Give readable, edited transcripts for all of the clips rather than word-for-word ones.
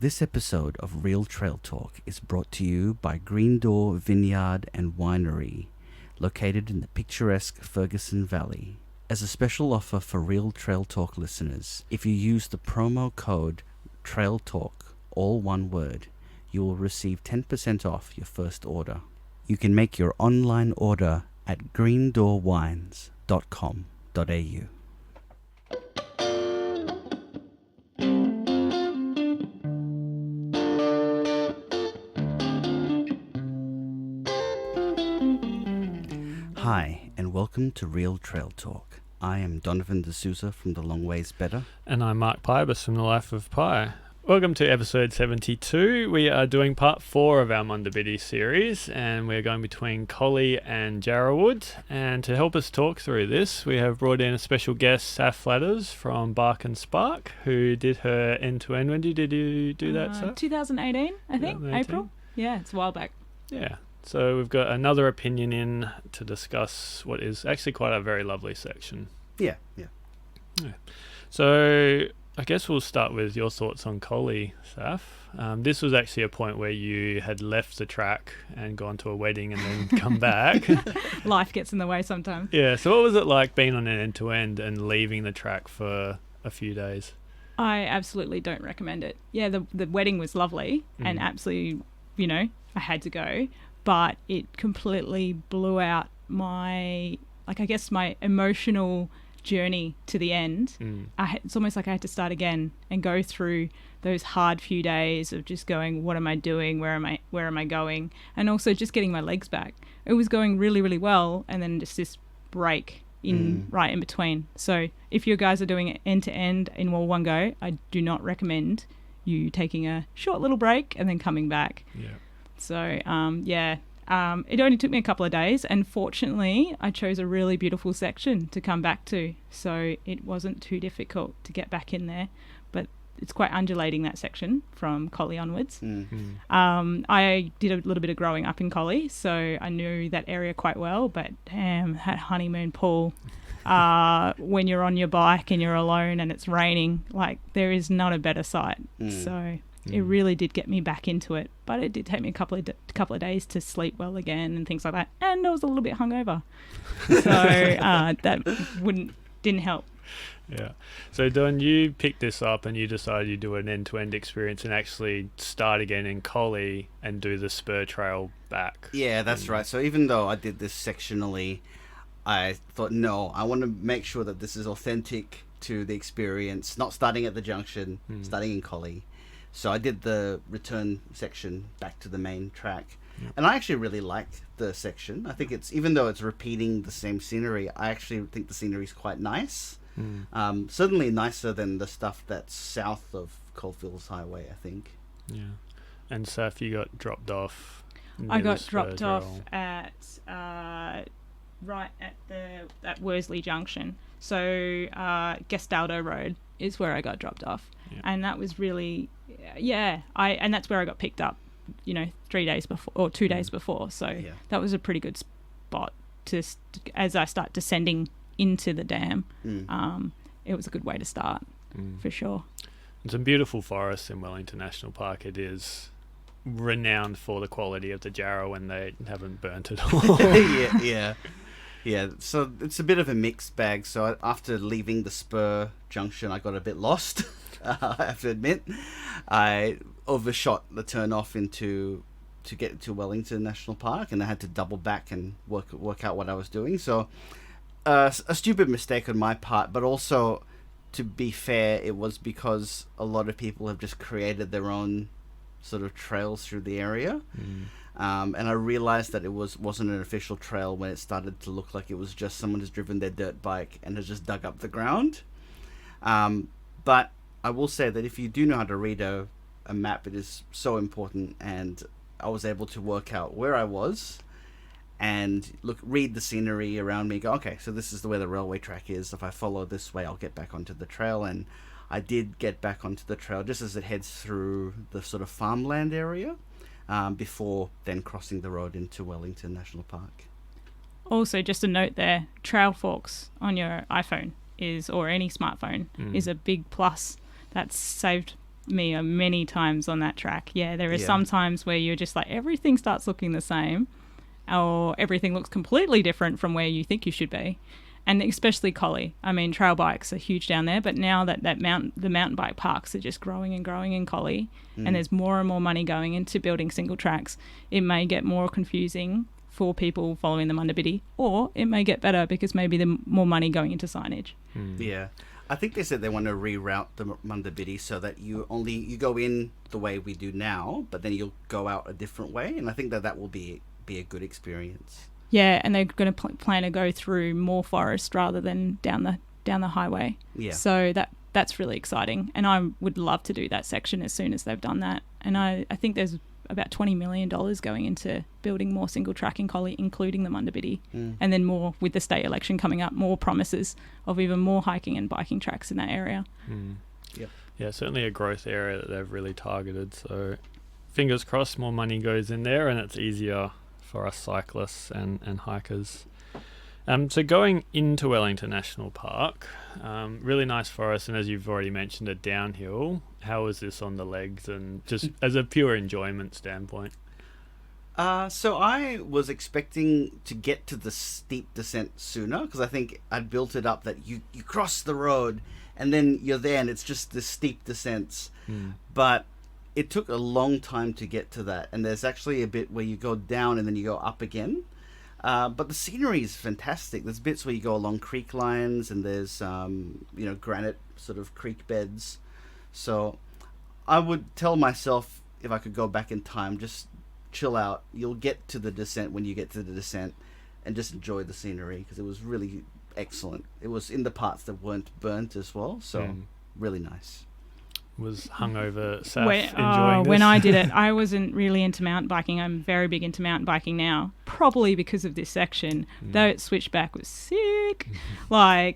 This episode of Real Trail Talk is brought to you by Green Door Vineyard and Winery, located in the picturesque Ferguson Valley. As a special offer for Real Trail Talk listeners, if you use the promo code Trail Talk, all one word, you will receive 10% off your first order. You can make your online order at greendoorwines.com.au. Hi, and welcome to Real Trail Talk. I am Donovan D'Souza from The Long Ways Better. And I'm Mark Pybus from The Life of Pi. Welcome to episode 72. We are doing part 4 of our Munda Biddi series, and we're going between Collie and Jarrahwood. And to help us talk through this, we have brought in a special guest, Saf Flatters from Bark and Spark, who did her end-to-end. When did you do that, Saf? 2018, I think, 2018? April. Yeah, it's a while back. Yeah. So we've got another opinion in to discuss what is actually quite a very lovely section. Yeah. So I guess we'll start with your thoughts on Collie, Saf. This was actually a point where you had left the track and gone to a wedding and then come back. Life gets in the way sometimes. Yeah, so what was it like being on an end-to-end and leaving the track for a few days? I absolutely don't recommend it. Yeah, the wedding was lovely and absolutely, I had to go. But it completely blew out my emotional journey to the end. It's almost like I had to start again and go through those hard few days of just going, what am I doing? Where am I going? And also just getting my legs back. It was going really, really well. And then just this break right in between. So if you guys are doing it end to end in one go, I do not recommend you taking a short little break and then coming back. Yeah. So, it only took me a couple of days, and fortunately, I chose a really beautiful section to come back to, so it wasn't too difficult to get back in there, but it's quite undulating, that section, from Collie onwards. I did a little bit of growing up in Collie, so I knew that area quite well, but damn, that honeymoon pool, when you're on your bike and you're alone and it's raining, there is not a better sight, so... It really did get me back into it, but it did take me a couple of days to sleep well again and things like that. And I was a little bit hungover, so that didn't help. Yeah. So Don, you picked this up and you decided you'd do an end-to-end experience and actually start again in Collie and do the spur trail back. Yeah, that's right. So even though I did this sectionally, I thought, no, I want to make sure that this is authentic to the experience, not starting at the junction, starting in Collie. So I did the return section back to the main track. Yep. And I actually really like the section. I think even though it's repeating the same scenery, I actually think the scenery is quite nice. Certainly nicer than the stuff that's south of Coalfields Highway, I think. Yeah. And Saf, you got dropped off. I got dropped off at right at Worsley Junction. So Gestaldo Road is where I got dropped off. Yep. And that was really... and that's where I got picked up, 3 days before or 2 days before. So that was a pretty good spot as I start descending into the dam. It was a good way to start for sure. It's a beautiful forest in Wellington National Park. It is renowned for the quality of the Jarrah when they haven't burnt it all. Yeah, so it's a bit of a mixed bag. So after leaving the spur junction, I got a bit lost. I have to admit, I overshot the turn off to get to Wellington National Park, and I had to double back and work out what I was doing. So a stupid mistake on my part, but also, to be fair, it was because a lot of people have just created their own sort of trails through the area. And I realized that it wasn't an official trail when it started to look like it was just someone who's driven their dirt bike and has just dug up the ground. But I will say that if you do know how to read a map, it is so important, and I was able to work out where I was and read the scenery around me, go, okay, so this is where the railway track is. If I follow this way, I'll get back onto the trail. And I did get back onto the trail just as it heads through the sort of farmland area, before then crossing the road into Wellington National Park. Also, just a note there, Trail Forks on your iPhone or any smartphone is a big plus. That's saved me many times on that track. Yeah, there are Yeah. some times where you're just like, everything starts looking the same, or everything looks completely different from where you think you should be. And especially Collie. I mean, trail bikes are huge down there, but now that the mountain bike parks are just growing and growing in Collie, and there's more and more money going into building single tracks, it may get more confusing for people following the Munda Biddi, or it may get better because maybe there's more money going into signage. Yeah. I think they said they want to reroute the Munda Biddi so that you go in the way we do now, but then you'll go out a different way, and I think that will be a good experience. Yeah, and they're going to plan to go through more forest rather than down the highway. Yeah. So that's really exciting, and I would love to do that section as soon as they've done that. And I think there's about $20 million going into building more single track in Collie, including the Munda Biddi, and then more with the state election coming up, more promises of even more hiking and biking tracks in that area. Yep. Yeah, certainly a growth area that they've really targeted. So fingers crossed more money goes in there and it's easier for us cyclists and hikers. So going into Wellington National Park, really nice forest, and as you've already mentioned, a downhill. How was this on the legs and just as a pure enjoyment standpoint? So I was expecting to get to the steep descent sooner, because I think I'd built it up that you cross the road and then you're there and it's just the steep descents. But it took a long time to get to that, and there's actually a bit where you go down and then you go up again. But the scenery is fantastic. There's bits where you go along creek lines, and there's granite sort of creek beds. So I would tell myself, if I could go back in time, just chill out. You'll get to the descent when you get to the descent, and just enjoy the scenery, because it was really excellent. It was in the parts that weren't burnt as well, so really nice. Was hungover Saf enjoying this? When I did it, I wasn't really into mountain biking. I'm very big into mountain biking now, probably because of this section. That switchback was sick. I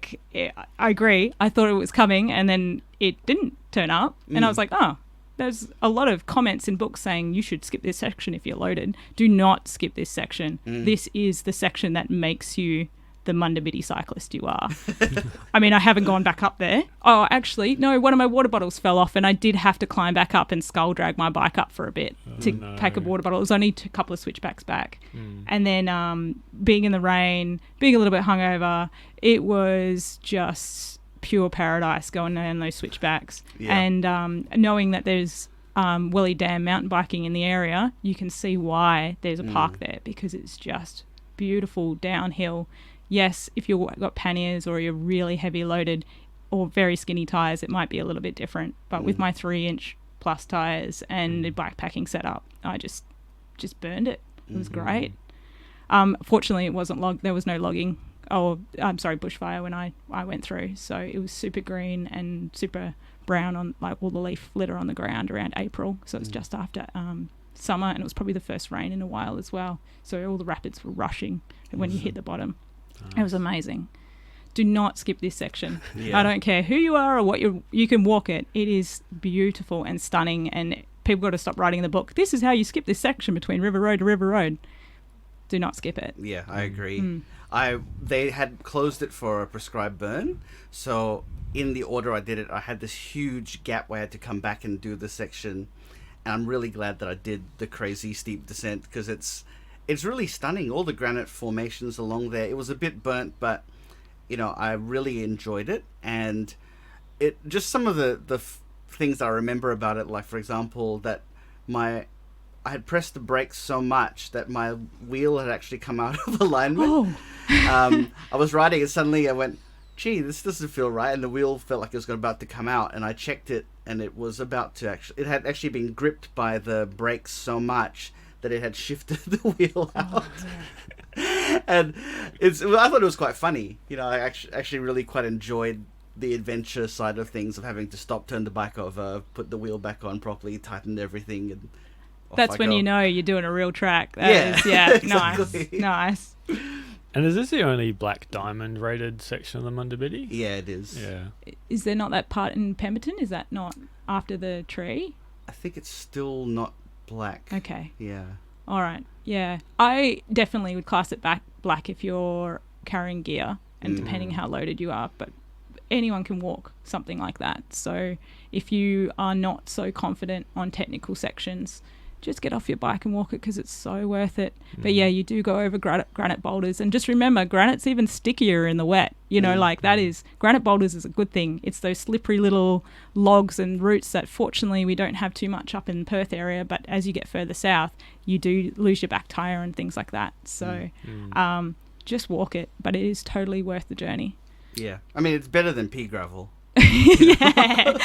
agree. I thought it was coming, and then it didn't turn up. And I was like, there's a lot of comments in books saying you should skip this section if you're loaded. Do not skip this section. This is the section that makes you the Munda Biddi cyclist you are. I mean, I haven't gone back up there. Oh, actually, no, one of my water bottles fell off, and I did have to climb back up and skull drag my bike up for a bit to pack a water bottle. It was only a couple of switchbacks back. And then being in the rain, being a little bit hungover, it was just pure paradise going down those switchbacks. Yeah. And knowing that there's Welly Dam mountain biking in the area, you can see why there's a park there, because it's just beautiful downhill. Yes, if you've got panniers or you're really heavy loaded or very skinny tyres, it might be a little bit different. But with my 3-inch plus tyres and the bikepacking setup, I just burned it. It was great. Fortunately, it wasn't there was no logging. Bushfire when I went through. So it was super green and super brown on all the leaf litter on the ground around April. So it's just after summer, and it was probably the first rain in a while as well. So all the rapids were rushing when you hit the bottom. It was amazing. Do not skip this section. I don't care who you are or what you can walk it. It is beautiful and stunning, and people got to stop writing in the book, this is how you skip this section between River Road to River Road. Do not skip it. Yeah, I agree. They had closed it for a prescribed burn, so in the order I did it, I had this huge gap where I had to come back and do the section, and I'm really glad that I did the crazy steep descent, because it's really stunning. All the granite formations along there. It was a bit burnt, but I really enjoyed it. And it just some of the things I remember about it, like for example that I had pressed the brakes so much that my wheel had actually come out of alignment. I was riding and suddenly I went, gee, this doesn't feel right, and the wheel felt like it was about to come out, and I checked it, and it was about to it had actually been gripped by the brakes so much that it had shifted the wheel out. And I thought it was quite funny. I actually really quite enjoyed the adventure side of things, of having to stop, turn the bike over, put the wheel back on properly, tighten everything, and that's when you know you're doing a real track. Exactly. Nice. And is this the only black diamond rated section of the Munda Biddi? Yeah, it is. Yeah. Is there not that part in Pemberton? Is that not after the tree? I think it's still not black. Okay. Yeah. All right. Yeah. I definitely would class it black if you're carrying gear, and depending how loaded you are. But anyone can walk something like that. So if you are not so confident on technical sections, just get off your bike and walk it, because it's so worth it. But yeah, you do go over granite boulders, and just remember, granite's even stickier in the wet. Granite boulders is a good thing. It's those slippery little logs and roots that fortunately we don't have too much up in Perth area, but as you get further south, you do lose your back tire and things like that. So just walk it, but it is totally worth the journey. Yeah, I mean, it's better than pea gravel. I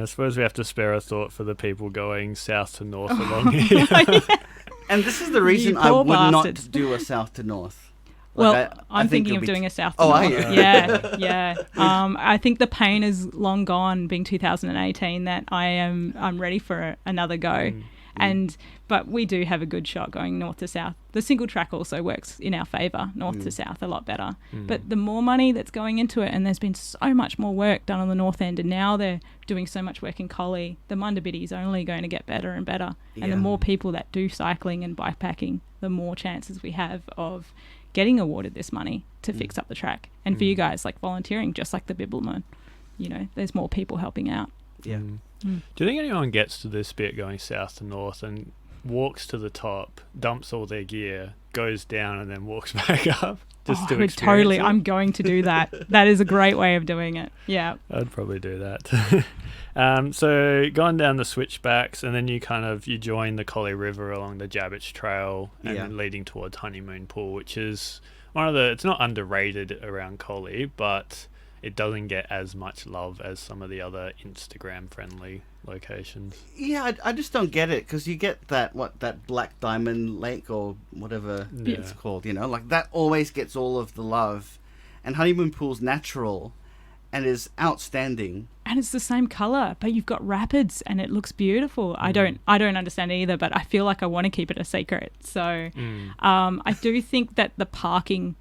suppose we have to spare a thought for the people going south to north along here. And this is the reason I would not do a south to north. I'm thinking of doing a south to north. Are you? Yeah. I think the pain is long gone, being 2018, that I'm ready for another go. But we do have a good shot going north to south. The single track also works in our favour, north to south, a lot better. But the more money that's going into it, and there's been so much more work done on the north end, and now they're doing so much work in Collie, the Munda Biddi is only going to get better and better. Yeah. And the more people that do cycling and bikepacking, the more chances we have of getting awarded this money to fix up the track. And for you guys, like volunteering, just like the Bibbleman, there's more people helping out. Yeah. Do you think anyone gets to this bit going south to north and walks to the top, dumps all their gear, goes down, and then walks back up? Totally. I'm going to do that. That is a great way of doing it. Yeah. I'd probably do that. So going down the switchbacks, and then you join the Collie River along the Jabbitch Trail, and then leading towards Honeymoon Pool, which is it's not underrated around Collie, but it doesn't get as much love as some of the other Instagram-friendly locations. Yeah, I just don't get it, because you get that Black Diamond Lake or whatever it's called, that always gets all of the love. And Honeymoon Pool's natural and is outstanding. And it's the same colour, but you've got rapids and it looks beautiful. I don't understand either, but I feel like I want to keep it a secret. So I do think that the parking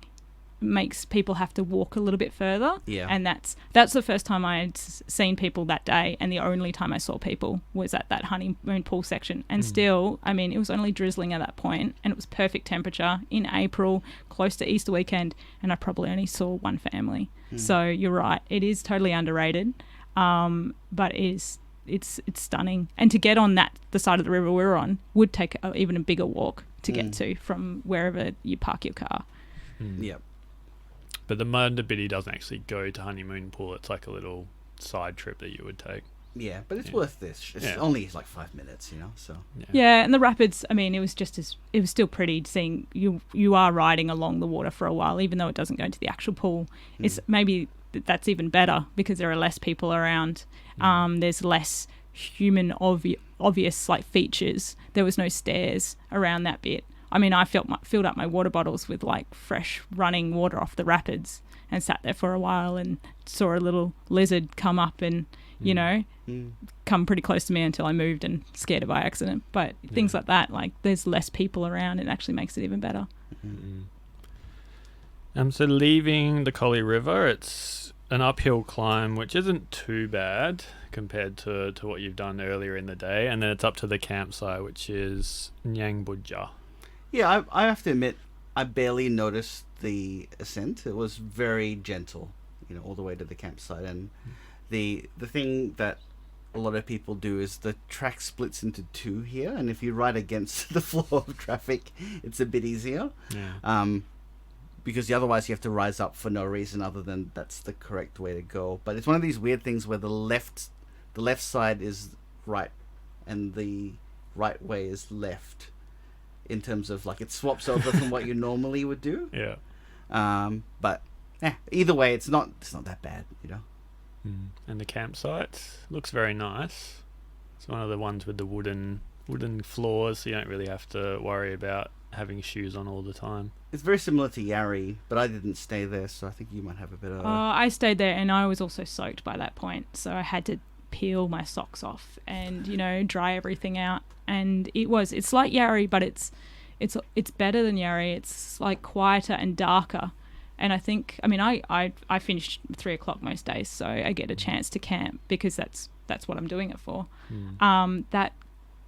makes people have to walk a little bit further. Yeah. And that's the first time I had seen people that day, and the only time I saw people was at that Honeymoon Pool section. And still, I mean, it was only drizzling at that point, and it was perfect temperature in April, close to Easter weekend, and I probably only saw one family. So you're right, it is totally underrated, but it's stunning. And to get on the side of the river we're on would take even a bigger walk to get to from wherever you park your car. Yep. But the Munda Biddi doesn't actually go to Honeymoon Pool. It's like a little side trip that you would take. Yeah, but it's worth this. It's only like 5 minutes, so. Yeah, and the rapids, I mean, it was still pretty seeing you are riding along the water for a while, even though it doesn't go into the actual pool. It's maybe that's even better because there are less people around. There's less human obvious like features. There was no stairs around that bit. I mean, I filled up my water bottles with like fresh running water off the rapids and sat there for a while and saw a little lizard come up and, come pretty close to me until I moved and scared it by accident. But things like that, like there's less people around, it actually makes it even better. So leaving the Collie River, it's an uphill climb, which isn't too bad compared to what you've done earlier in the day. And then it's up to the campsite, which is Nyangbudja. Yeah, I have to admit, I barely noticed the ascent. It was very gentle, all the way to the campsite. And the thing that a lot of people do is the track splits into two here, and if you ride against the flow of traffic, it's a bit easier. Yeah. Because otherwise you have to rise up for no reason other than that's the correct way to go. But it's one of these weird things where the left side is right and the right way is left. In terms of like it swaps over from what you normally would do. Yeah. But either way, it's not that bad, And the campsite looks very nice. It's one of the ones with the wooden floors, so you don't really have to worry about having shoes on all the time. It's very similar to Jarrah, but I didn't stay there, so I think you might have a bit of. I stayed there, and I was also soaked by that point, so I had to peel my socks off and dry everything out. And it's like Jarrah, but it's better than Jarrah. It's like quieter and darker. And I think, I finished 3 o'clock most days, so I get a chance to camp because that's what I'm doing it for. That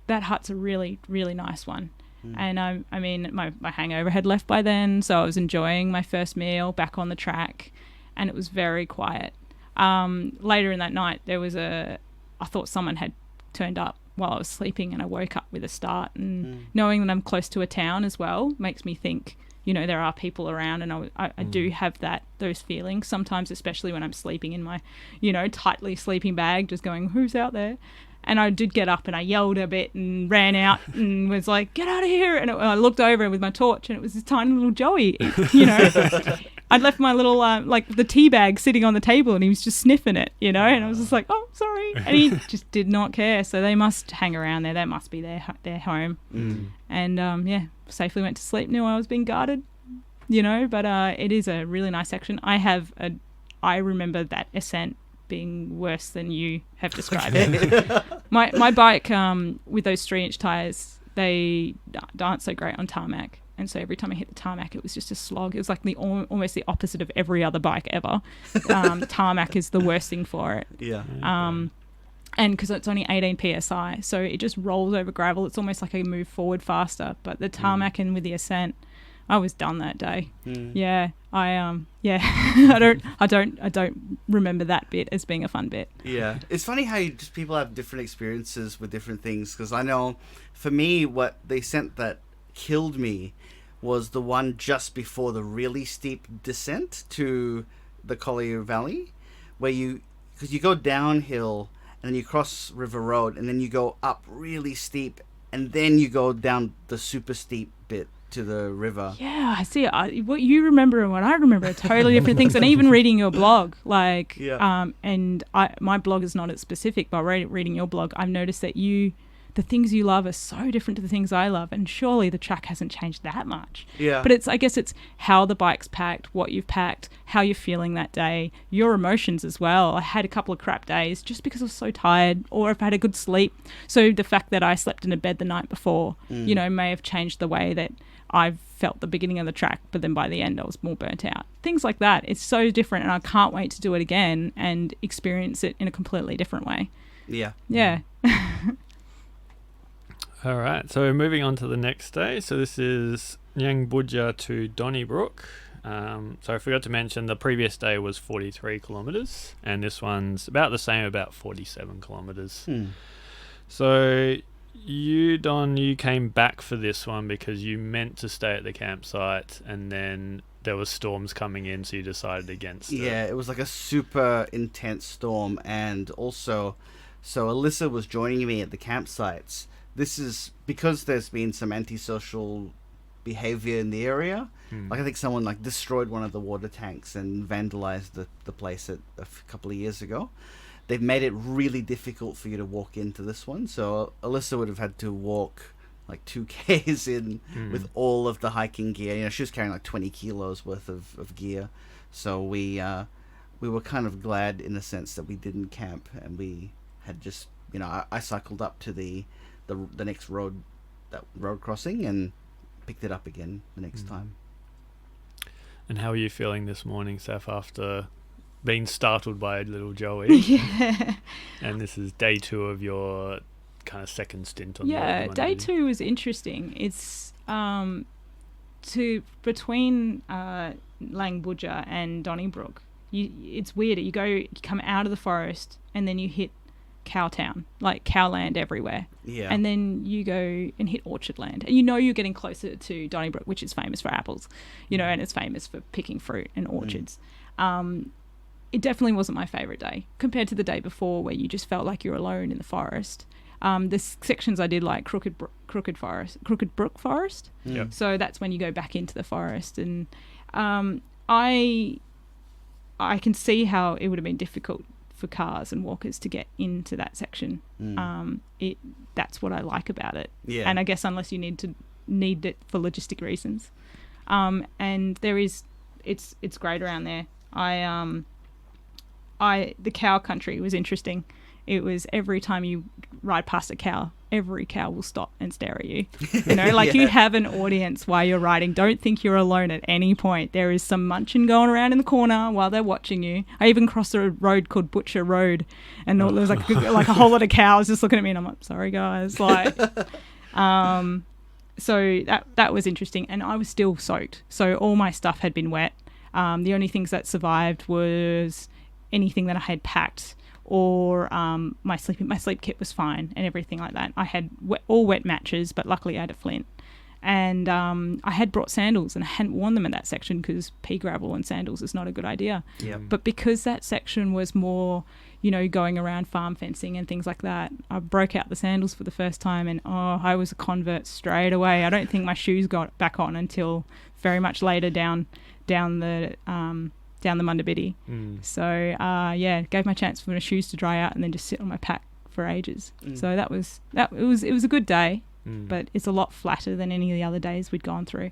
hut's a really, really nice one. And my hangover had left by then, so I was enjoying my first meal back on the track. and it was very quiet. Later in that night, I thought someone had turned up while I was sleeping, and I woke up with a start. And knowing that I'm close to a town as well makes me think, there are people around, and I do have those feelings sometimes, especially when I'm sleeping in my, tightly sleeping bag, just going, who's out there? And I did get up and I yelled a bit and ran out and was like, get out of here. And I looked over with my torch, and it was this tiny little Joey, I'd left my little, the tea bag sitting on the table, and he was just sniffing it, and I was just like, oh, sorry. And he just did not care. So they must hang around there. That must be their home. And, safely went to sleep, knew I was being guarded, but it is a really nice section. I remember that ascent being worse than you have described it. My bike, with those 3-inch tyres, they aren't so great on tarmac. And so every time I hit the tarmac, it was just a slog. It was like almost the opposite of every other bike ever. Tarmac is the worst thing for it. Yeah. And because it's only 18 psi, so it just rolls over gravel. It's almost like I move forward faster. But the tarmac and with the ascent, I was done that day. Yeah. I don't remember that bit as being a fun bit. Yeah, it's funny how people have different experiences with different things. Because I know, for me, what the ascent that killed me was the one just before the really steep descent to the Collie Valley, because you go downhill and then you cross River Road, and then you go up really steep, and then you go down the super steep bit to the river. Yeah, I see. What you remember and what I remember are totally different things. And even reading your blog, my blog is not as specific, but reading your blog, I've noticed that the things you love are so different to the things I love, and surely the track hasn't changed that much. Yeah. But I guess it's how the bike's packed, what you've packed, how you're feeling that day, your emotions as well. I had a couple of crap days just because I was so tired, or if I had a good sleep. So the fact that I slept in a bed the night before, may have changed the way that I've felt the beginning of the track, but then by the end I was more burnt out. Things like that. It's so different, and I can't wait to do it again and experience it in a completely different way. Yeah. Yeah. All right, so moving on to the next day. So this is Nyangbuja to Donnybrook. So I forgot to mention the previous day was 43 kilometres, and this one's about the same, about 47 kilometres. So you came back for this one because you meant to stay at the campsite, and then there was storms coming in, so you decided against it. Yeah, it was like a super intense storm, and also, so Alyssa was joining me at the campsites. This is because there's been some antisocial behavior in the area. Like, I think someone destroyed one of the water tanks and vandalized the place a couple of years ago. They've made it really difficult for you to walk into this one. So Alyssa would have had to walk 2Ks in with all of the hiking gear. She was carrying 20 kilos worth of gear. So we were kind of glad in the sense that we didn't camp, and we had just, I cycled up to the next road crossing and picked it up again the next time. And how are you feeling this morning, Saf, after being startled by little Joey? Yeah. And this is day 2 of your kind of second stint on the Munda day Biddi. 2 was interesting. It's between Langbuja and Donnybrook. It's weird. You come out of the forest and then you hit Cowtown, cowland everywhere. Yeah. And then you go and hit orchard land. And you're getting closer to Donnybrook, which is famous for apples, and it's famous for picking fruit and orchards. It definitely wasn't my favourite day compared to the day before, where you just felt like you're alone in the forest. The sections I did, like Crooked Brook Forest. Yeah. So that's when you go back into the forest. And I can see how it would have been difficult for cars and walkers to get into that section. That's what I like about it. Yeah. And I guess unless you need it for logistic reasons. And it's great around there. The cow country was interesting. It was every time you ride past a cow, every cow will stop and stare at you. You have an audience while you're riding. Don't think you're alone at any point. There is some munching going around in the corner while they're watching you. I even crossed a road called Butcher Road, and there was like a whole lot of cows just looking at me, and I'm like, sorry guys. So that was interesting, and I was still soaked. So all my stuff had been wet. The only things that survived was anything that I had packed, or my sleep kit was fine and everything like that. I had all wet matches, but luckily I had a flint. And I had brought sandals, and I hadn't worn them in that section because pea gravel and sandals is not a good idea. Yep. But because that section was more, going around farm fencing and things like that, I broke out the sandals for the first time, and I was a convert straight away. I don't think my shoes got back on until very much later down the Munda Biddi. So gave my chance for my shoes to dry out and then just sit on my pack for ages. So it was a good day. But it's a lot flatter than any of the other days we'd gone through.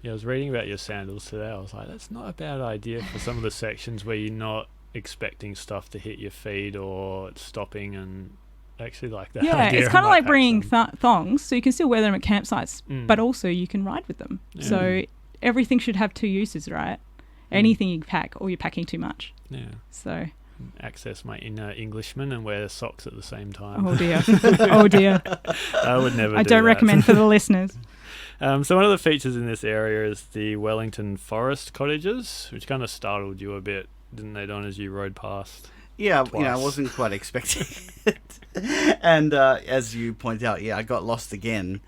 Yeah, I was reading about your sandals today. I was like, that's not a bad idea for some of the sections where you're not expecting stuff to hit your feet or it's stopping, and actually like that. Yeah, idea it's kind of like bringing some. thongs, so you can still wear them at campsites, but also you can ride with them. Yeah. So everything should have two uses, right? Anything you pack, or you're packing too much. Yeah. So access my inner Englishman and wear socks at the same time. Oh dear. Oh dear. I would never I do don't that. recommend for the listeners. So one of the features in this area is the Wellington forest cottages, which kind of startled you a bit, didn't they, Don, as you rode past? Yeah, Twice. I wasn't quite expecting it. And as you point out, I got lost again.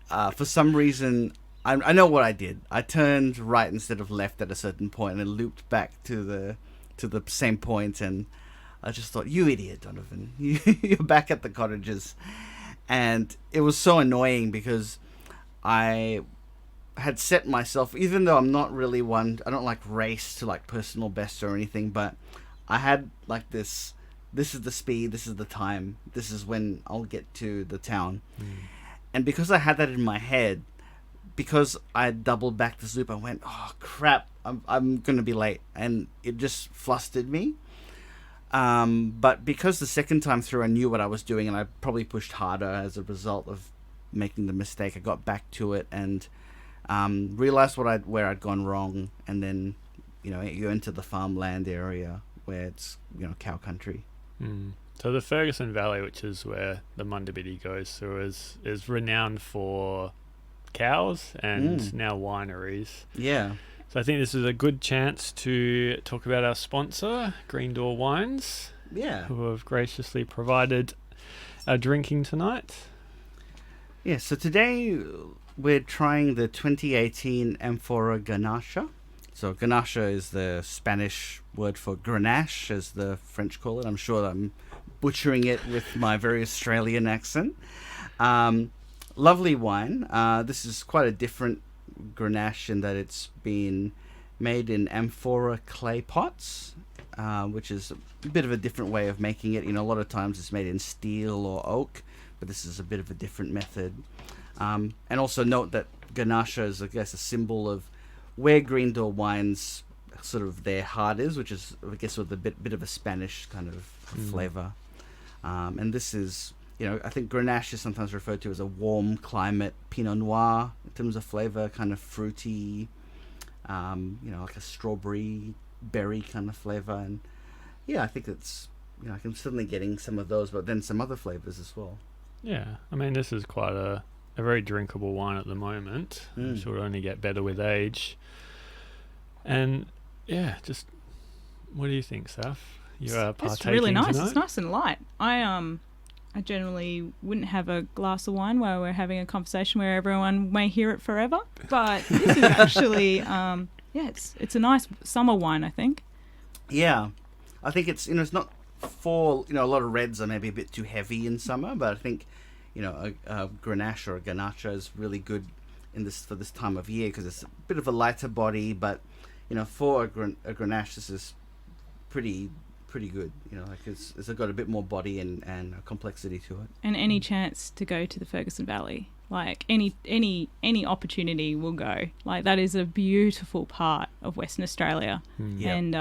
For some reason, I know what I did. I turned right instead of left at a certain point and looped back to the same point, and I just thought, you idiot, Donovan, you're back at the cottages. And it was so annoying because I had set myself, even though I'm not really I don't like race to like personal best or anything, but I had like this is the speed, this is the time, this is when I'll get to the town. And because I had that in my head, because I doubled back this loop, I went, oh crap, I'm going to be late. And it just flustered me. But because the second time through I knew what I was doing, and I probably pushed harder as a result of making the mistake, I got back to it and realized where I'd gone wrong. And then, you enter the farmland area where it's, cow country. So the Ferguson Valley, which is where the Munda Biddi goes through, is renowned for cows and now wineries. Yeah. So I think this is a good chance to talk about our sponsor, Green Door Wines, who have graciously provided our drinking tonight. Yeah, so today we're trying the 2018 Amphora Grenache. So Grenache is the Spanish word for Grenache, as the French call it. I'm sure I'm butchering it with my very Australian accent. Lovely wine. This is quite a different Grenache in that it's been made in amphora clay pots, which is a bit of a different way of making it. A lot of times it's made in steel or oak, but this is a bit of a different method. And also note that Grenache is, I guess, a symbol of where Green Door Wines sort of their heart is, which is, I guess, with a bit of a Spanish kind of flavour. And this is, I think Grenache is sometimes referred to as a warm climate Pinot Noir in terms of flavour, kind of fruity, like a strawberry berry kind of flavour. And I think it's, I can certainly getting some of those, but then some other flavours as well. Yeah, I mean, this is quite a very drinkable wine at the moment. I'm sure it'll only get better with age. And just what do you think, Saf? You are partaking It's really nice. tonight? It's nice and light. I generally wouldn't have a glass of wine while we're having a conversation where everyone may hear it forever. But this is actually, it's a nice summer wine, I think. Yeah, I think it's, it's not for, a lot of reds are maybe a bit too heavy in summer, but I think, a Grenache or a Grenache is really good for this time of year because it's a bit of a lighter body, but, for a Grenache, this is pretty good. It's got a bit more body and a complexity to it. And any chance to go to the Ferguson Valley, like any opportunity will go. Like that is a beautiful part of Western Australia, and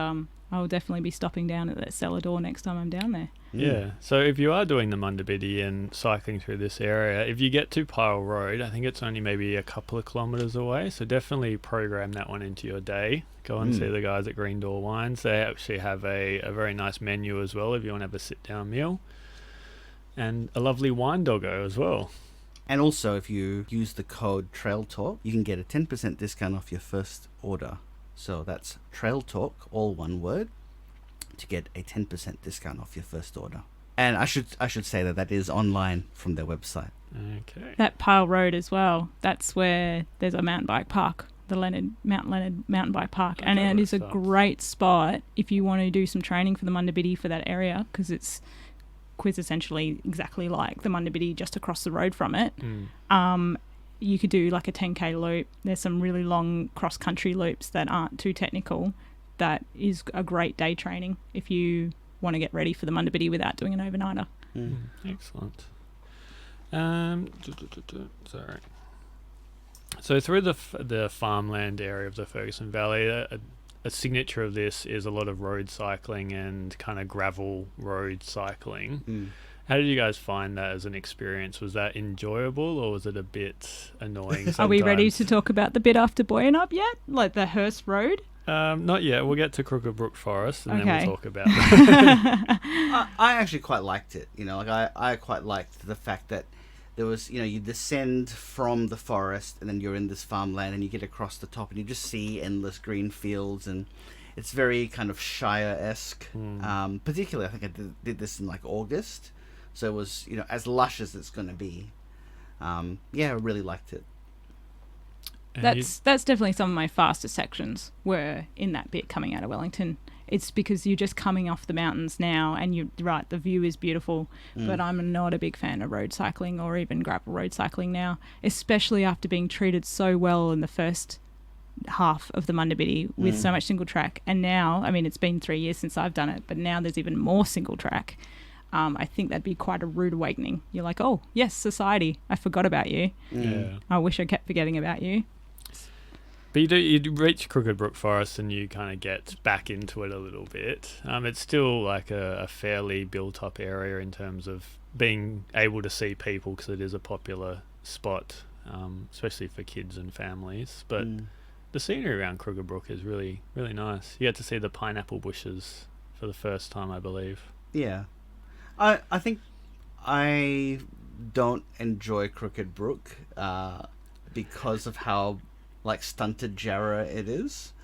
I'll definitely be stopping down at that cellar door next time I'm down there. Yeah. So if you are doing the Munda Biddi and cycling through this area, if you get to Pyle Road, I think it's only maybe a couple of kilometres away. So definitely program that one into your day. Go and see the guys at Green Door Wines. They actually have a very nice menu as well if you want to have a sit-down meal. And a lovely wine doggo as well. And also, if you use the code Trail Talk, you can get a 10% discount off your first order. So that's Trail Talk, all one word, to get a 10% discount off your first order. And I should say that is online from their website. Okay. That Pile Road as well. That's where there's a mountain bike park, the Mount Leonard Mountain Bike Park, and it is a great spot if you want to do some training for the Munda Biddi for that area, because it's quintessentially exactly like the Munda Biddi, just across the road from it. You could do like a 10k loop. There's some really long cross country loops that aren't too technical. That is a great day training if you want to get ready for the Munda Biddi without doing an overnighter. Excellent. Sorry. So through the farmland area of the Ferguson Valley, a signature of this is a lot of road cycling and kind of gravel road cycling. How did you guys find that as an experience? Was that enjoyable, or was it a bit annoying sometimes? Are we ready to talk about the bit after Buoyant Up yet? Like the Hurst Road? Not yet. We'll get to Crooked Brook Forest and then we'll talk about that. I actually quite liked it. You know, like I quite liked the fact that there was, you know, you descend from the forest and then you're in this farmland and you get across the top and you just see endless green fields, and it's very kind of Shire-esque. Particularly, I think I did this in like August, so it was, you know, as lush as it's going to be. Yeah, I really liked it. That's definitely some of my fastest sections were in that bit coming out of Wellington. It's because you're just coming off the mountains now, and you're right, the view is beautiful, but I'm not a big fan of road cycling or even gravel road cycling now, especially after being treated so well in the first half of the Munda Biddi with so much single track. And now, I mean, it's been 3 years since I've done it, but now there's even more single track. I think that'd be quite a rude awakening. You're like, oh, yes, society, I forgot about you. Yeah. I wish I kept forgetting about you. But you reach Crooked Brook Forest and you kind of get back into it a little bit. It's still like a fairly built-up area in terms of being able to see people, because it is a popular spot, especially for kids and families. But the scenery around Crooked Brook is really, really nice. You get to see the pineapple bushes for the first time, I believe. Yeah. I think I don't enjoy Crooked Brook because of how like stunted Jarrah it is.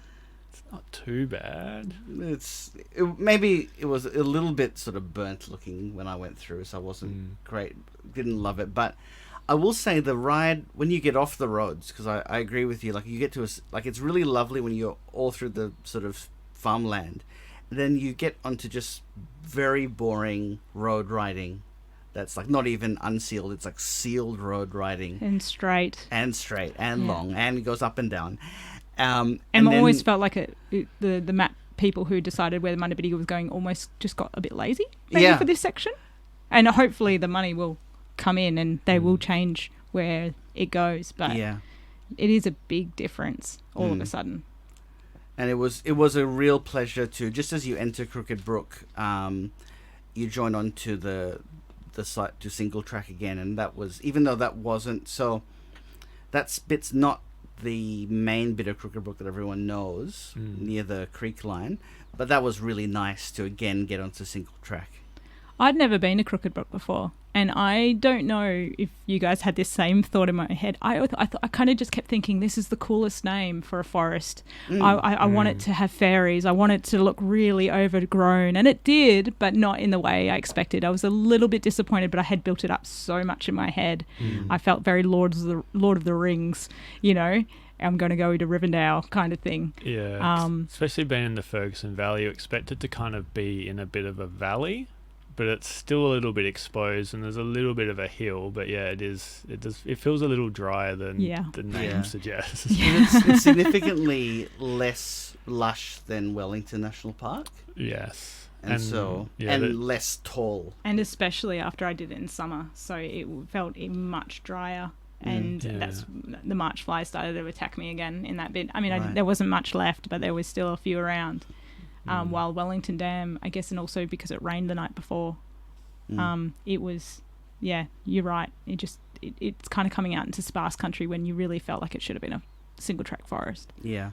It's not too bad. Maybe it was a little bit sort of burnt looking when I went through, so I wasn't didn't love it. But I will say the ride, when you get off the roads, because I agree with you, like you get to it's really lovely when you're all through the sort of farmland, and then you get onto just very boring road riding. That's like not even unsealed, it's like sealed road riding. And straight and long, and it goes up and down. And I always felt like the map people who decided where the Munda Biddi was going almost just got a bit lazy for this section. And hopefully the money will come in and they will change where it goes. But it is a big difference all of a sudden. And it was a real pleasure to, just as you enter Crooked Brook, you join on to the site to single track again, and that was, even though that wasn't, so that bit's not the main bit of Crooked Brook that everyone knows near the creek line, but that was really nice to again get onto single track. I'd never been to Crooked Brook before, and I don't know if you guys had this same thought in my head. I kind of just kept thinking, this is the coolest name for a forest. I want it to have fairies. I want it to look really overgrown, and it did, but not in the way I expected. I was a little bit disappointed, but I had built it up so much in my head. I felt very Lord of the Rings, you know. I'm going to go to Rivendell kind of thing. Yeah, especially being in the Ferguson Valley, you expect it to kind of be in a bit of a valley, but it's still a little bit exposed, and there's a little bit of a hill. But yeah, it feels a little drier than the name suggests. It's significantly less lush than Wellington National Park. Yes. And less tall. And especially after I did it in summer, so it felt much drier. And that's the March flies started to attack me again in that bit. I mean, there wasn't much left, but there was still a few around. While Wellington Dam, I guess, and also because it rained the night before, it was, you're right. It's kind of coming out into sparse country when you really felt like it should have been a single track forest. Yeah.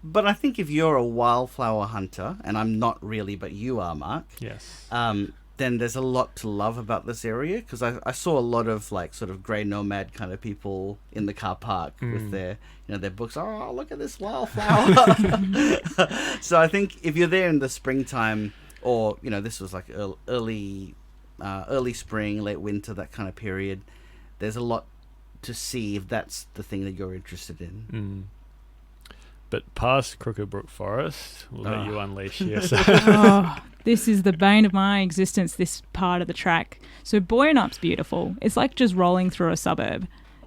But I think if you're a wildflower hunter, and I'm not really, but you are, Mark. Yes. then there's a lot to love about this area, because I saw a lot of like sort of grey nomad kind of people in the car park with their their books. Oh, look at this wildflower! So I think if you're there in the springtime, or this was like early spring, late winter, that kind of period, there's a lot to see if that's the thing that you're interested in. But past Crooked Brook Forest, we'll let you unleash yourself. This is the bane of my existence, this part of the track. So Boyanup's beautiful. It's like just rolling through a suburb.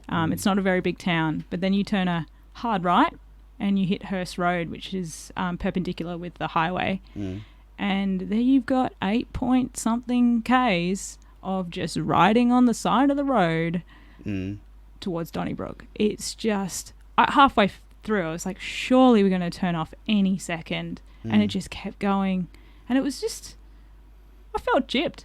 It's not a very big town, but then you turn a hard right and you hit Hurst Road, which is perpendicular with the highway. And there you've got 8-point-something Ks of just riding on the side of the road towards Donnybrook. It's just... halfway through, I was like, surely we're going to turn off any second. And it just kept going. And it was just... I felt gypped.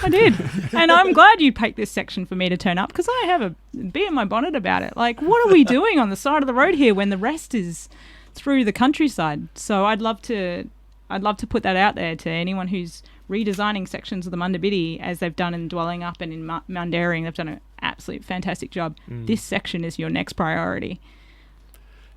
I did. And I'm glad you picked this section for me to turn up, because I have a bee in my bonnet about it. Like, what are we doing on the side of the road here when the rest is through the countryside? So I'd love to put that out there to anyone who's redesigning sections of the Munda Biddi, as they've done in Dwelling Up and in Mundaring. They've done an absolute fantastic job. This section is your next priority.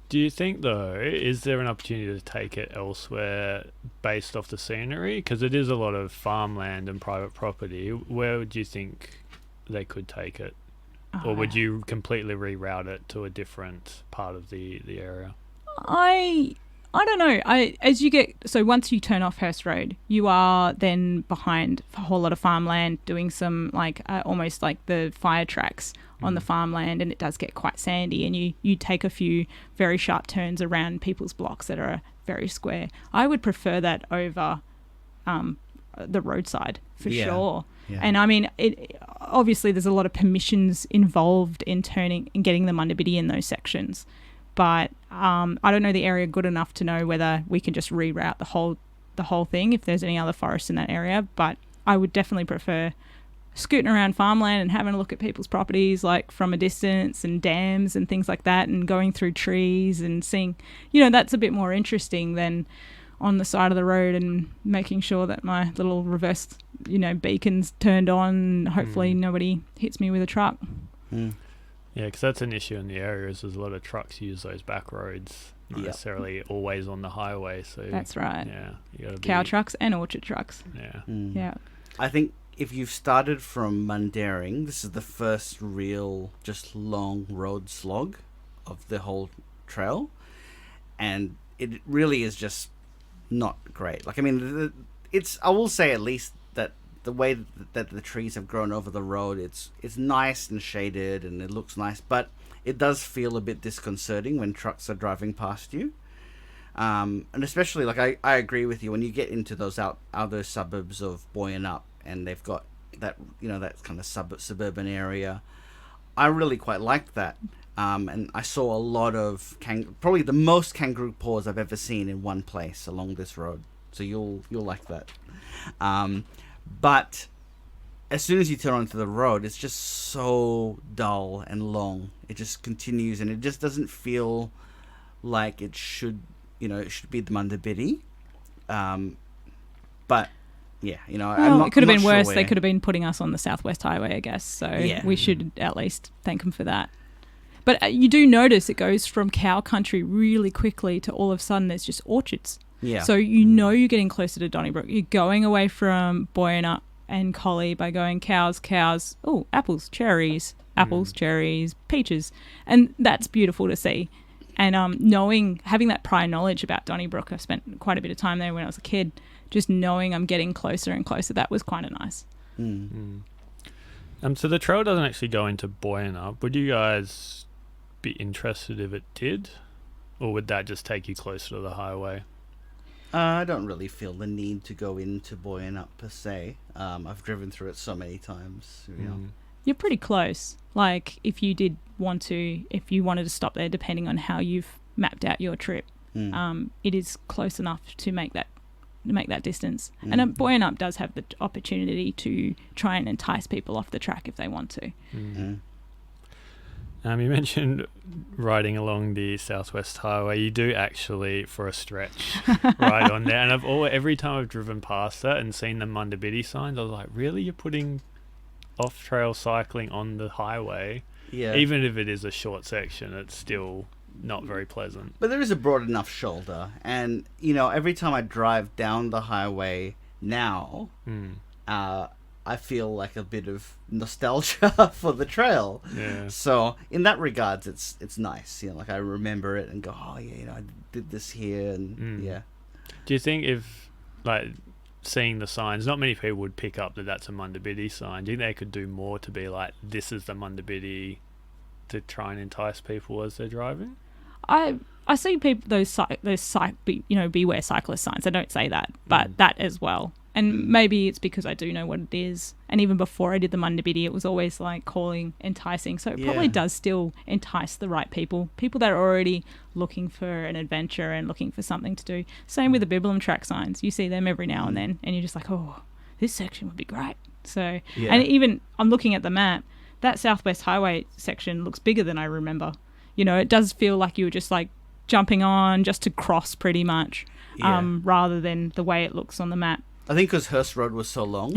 Do you think, though, is there an opportunity to take it elsewhere based off the scenery? Because it is a lot of farmland and private property. Where would you think they could take it? Or would you completely reroute it to a different part of the area? I don't know. So once you turn off Hurst Road, you are then behind a whole lot of farmland, doing some like almost like the fire tracks on the farmland, and it does get quite sandy, and you take a few very sharp turns around people's blocks that are very square. I would prefer that over the roadside for sure. Yeah. And I mean, obviously there's a lot of permissions involved in getting the Munda Biddi in those sections. But I don't know the area good enough to know whether we can just reroute the whole thing if there's any other forests in that area. But I would definitely prefer scooting around farmland and having a look at people's properties, like from a distance, and dams and things like that, and going through trees and seeing, that's a bit more interesting than on the side of the road and making sure that my little reverse, beacon's turned on. Hopefully nobody hits me with a truck. Yeah, because that's an issue in the area. Is there's a lot of trucks use those back roads, not necessarily always on the highway. So that's right. Yeah, you got cow trucks and orchard trucks. Yeah, yeah. I think if you've started from Mundaring, this is the first real just long road slog of the whole trail, and it really is just not great. Like, I mean, I will say at least that the way that the trees have grown over the road, it's nice and shaded and it looks nice, but it does feel a bit disconcerting when trucks are driving past you. And especially, like, I agree with you, when you get into those outer suburbs of Boyanupp, and they've got that, that kind of suburban area, I really quite liked that. And I saw a lot of probably the most kangaroo paws I've ever seen in one place along this road. So you'll like that. But as soon as you turn onto the road, it's just so dull and long. It just continues, and it just doesn't feel like it should. It should be the Munda Biddi. But yeah, it could have been worse. They could have been putting us on the Southwest Highway, I guess. So we should at least thank them for that. But you do notice it goes from cow country really quickly to all of a sudden there's just orchards. Yeah. So you're getting closer to Donnybrook. You're going away from Boyanupp and Collie by going cows, apples, cherries, peaches. And that's beautiful to see. And having that prior knowledge about Donnybrook, I've spent quite a bit of time there when I was a kid, just knowing I'm getting closer and closer, that was kind of nice. So the trail doesn't actually go into Boyanupp. Would you guys be interested if it did? Or would that just take you closer to the highway? I don't really feel the need to go into Boyanupp per se. I've driven through it so many times. You're pretty close. Like, if you wanted to stop there, depending on how you've mapped out your trip, it is close enough to make that distance. And Boyanupp does have the opportunity to try and entice people off the track if they want to. You mentioned riding along the Southwest Highway. You do actually, for a stretch, ride on there. And every time I've driven past that and seen the Munda Biddi signs, I was like, really? You're putting off-trail cycling on the highway? Yeah. Even if it is a short section, it's still not very pleasant. But there is a broad enough shoulder. And, every time I drive down the highway now, I feel like a bit of nostalgia for the trail. Yeah. So in that regards, it's nice. Like I remember it and go, oh yeah, I did this here, and yeah. Do you think if like seeing the signs, not many people would pick up that that's a Munda Biddi sign? Do you think they could do more to be like, this is the Munda Biddi, to try and entice people as they're driving? I see people those beware cyclist signs. I don't say that, but that as well. And maybe it's because I do know what it is. And even before I did the Munda Biddi, it was always like calling, enticing. So it probably does still entice the right people that are already looking for an adventure and looking for something to do. Same with the Bibbulum track signs. You see them every now and then, and you're just like, oh, this section would be great. So, and even I'm looking at the map, that Southwest Highway section looks bigger than I remember. It does feel like you were just like jumping on just to cross pretty much, rather than the way it looks on the map. I think because Hurst Road was so long.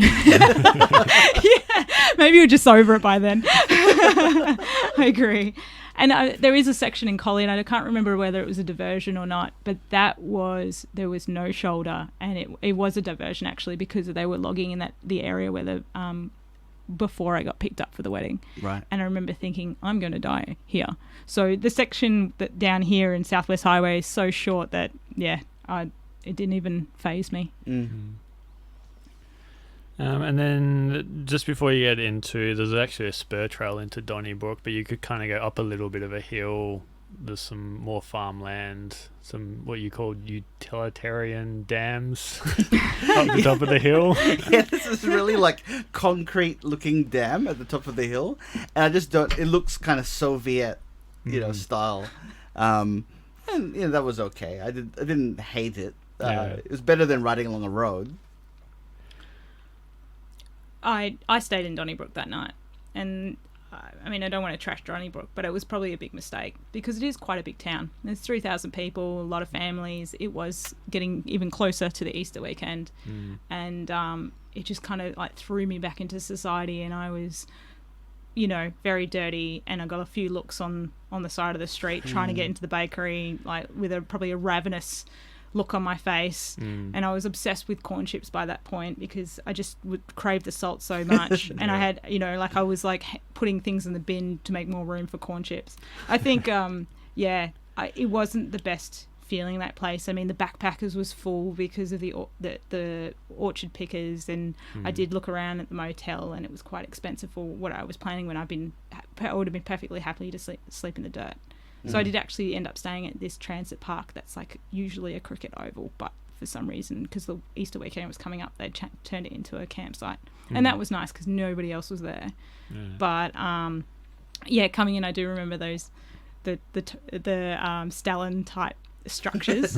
Maybe we're just over it by then. I agree. And there is a section in Collie, and I can't remember whether it was a diversion or not, but there was no shoulder, and it was a diversion actually because they were logging in the area where before I got picked up for the wedding. Right. And I remember thinking, I'm going to die here. So the section that down here in Southwest Highway is so short that, it didn't even faze me. Mm-hmm. And then just before you get into, there's actually a spur trail into Donnybrook, but you could kind of go up a little bit of a hill. There's some more farmland, some what you call utilitarian dams up the top of the hill. Yeah, this is really like concrete looking dam at the top of the hill. And I just don't, it looks kind of Soviet, style. And that was okay. I didn't hate it. It was better than riding along a road. I stayed in Donnybrook that night, and I don't want to trash Donnybrook, but it was probably a big mistake because it is quite a big town. There's 3,000 people, a lot of families. It was getting even closer to the Easter weekend, and it just kind of like threw me back into society, and I was, very dirty, and I got a few looks on the side of the street trying to get into the bakery, like with probably a ravenous look on my face, and I was obsessed with corn chips by that point because I just would crave the salt so much. And I had, I was like putting things in the bin to make more room for corn chips. I think, it wasn't the best feeling, that place. The backpackers was full because of the orchard pickers, and I did look around at the motel, and it was quite expensive for what I was planning when I would have been perfectly happy to sleep in the dirt. So I did actually end up staying at this transit park that's like usually a cricket oval, but for some reason, because the Easter weekend was coming up, they turned it into a campsite. And that was nice because nobody else was there. But coming in, I do remember those the Stalin type structures.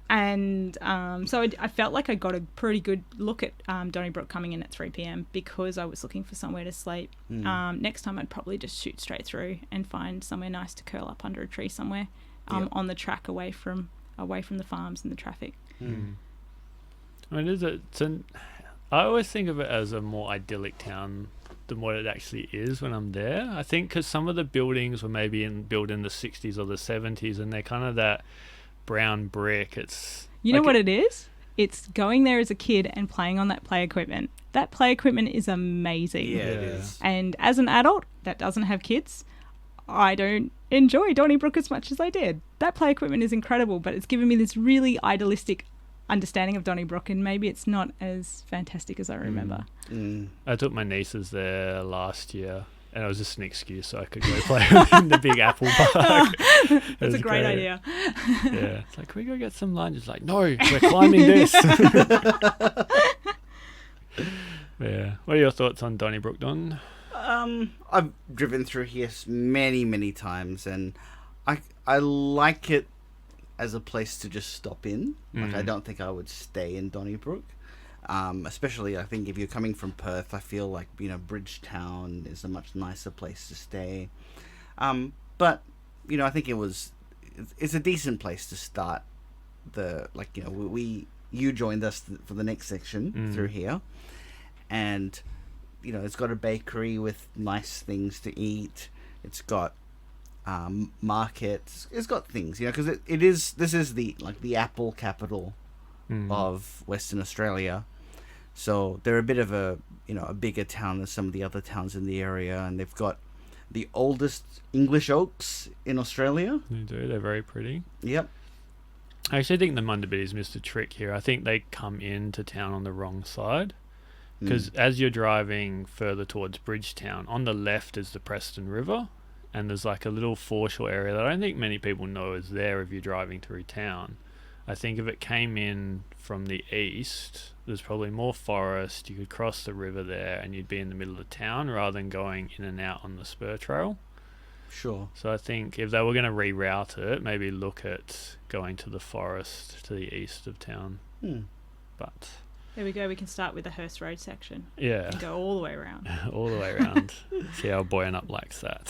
And so I felt like I got a pretty good look at Donnybrook coming in at 3 p.m. because I was looking for somewhere to sleep. Next time I'd probably just shoot straight through and find somewhere nice to curl up under a tree somewhere on the track away from the farms and the traffic. I always think of it as a more idyllic town than what it actually is when I'm there. I think because some of the buildings were maybe built in the 60s or the 70s, and they're kind of that brown brick. It's what it is? It's going there as a kid and playing on that play equipment. That play equipment is amazing. Yeah, it is. And as an adult that doesn't have kids, I don't enjoy Donnybrook as much as I did. That play equipment is incredible, but it's given me this really idealistic understanding of Donnybrook, and maybe it's not as fantastic as I remember. I took my nieces there last year, and it was just an excuse so I could go play in the Big Apple Park. That's a great idea. Yeah, it's like, can we go get some lunch? It's like, no, we're climbing this. Yeah. What are your thoughts on Donnybrook, Don? I've driven through here many, many times, and I like it as a place to just stop in. Like, I don't think I would stay in Donnybrook. Especially, I think if you're coming from Perth, I feel like, Bridgetown is a much nicer place to stay. But I think it's a decent place to start. You joined us for the next section through here, and it's got a bakery with nice things to eat. It's got markets. It's got things, because this is the apple capital of Western Australia. So they're a bit of a bigger town than some of the other towns in the area, and they've got the oldest English oaks in Australia. They do. They're very pretty. Yep. I actually think the Munda Biddi's missed a trick here. I think they come into town on the wrong side. Because as you're driving further towards Bridgetown, on the left is the Preston River, and there's like a little foreshore area that I don't think many people know is there if you're driving through town. I think if it came in from the east, there's probably more forest. You could cross the river there and you'd be in the middle of town rather than going in and out on the spur trail. Sure. So I think if they were going to reroute it, maybe look at going to the forest to the east of town. But there we go. We can start with the Hurst Road section. Yeah. And go all the way around. All the way around. See how Boying Up likes that.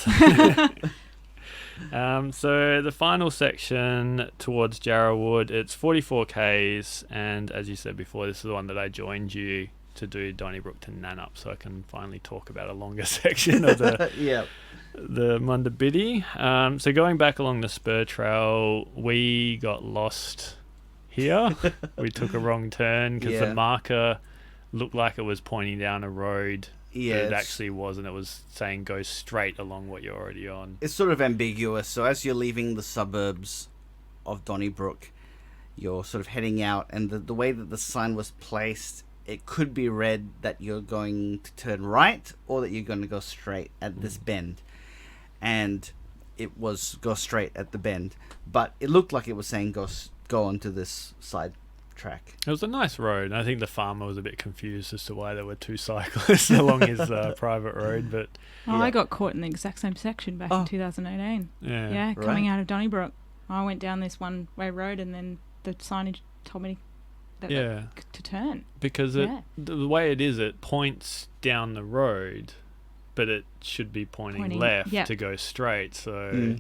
So the final section towards Jarrahwood, it's 44 Ks, and as you said before, this is the one that I joined you to do Donnybrook to Nannup, so I can finally talk about a longer section of the the Munda Biddi. So going back along the spur trail, we got lost here. We took a wrong turn because the marker looked like it was pointing down a road. Yeah, but it actually wasn't. It was saying go straight along what you're already on. It's sort of ambiguous. So as you're leaving the suburbs of Donnybrook, you're sort of heading out, and the way that the sign was placed, it could be read that you're going to turn right or that you're going to go straight at this bend. And it was go straight at the bend. But it looked like it was saying go onto this side track. It was a nice road, and I think the farmer was a bit confused as to why there were two cyclists along his private road. But I got caught in the exact same section back in 2018. Yeah, coming out of Donnybrook, I went down this one-way road, and then the signage told me to turn because the way it is, it points down the road, but it should be pointing left to go straight. So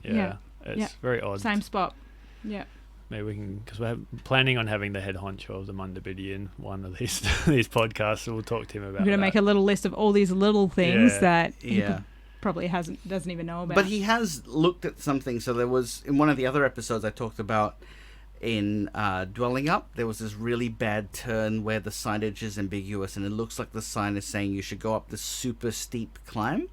it's very odd. Same spot. Yeah. Maybe we can, because we're planning on having the head honcho of the Munda Biddi in one of these podcasts, so we'll talk to him about that. We're going to make a little list of all these little things that he probably doesn't even know about. But he has looked at something. So there was, in one of the other episodes I talked about in Dwelling Up, there was this really bad turn where the signage is ambiguous, and it looks like the sign is saying you should go up this super steep climb.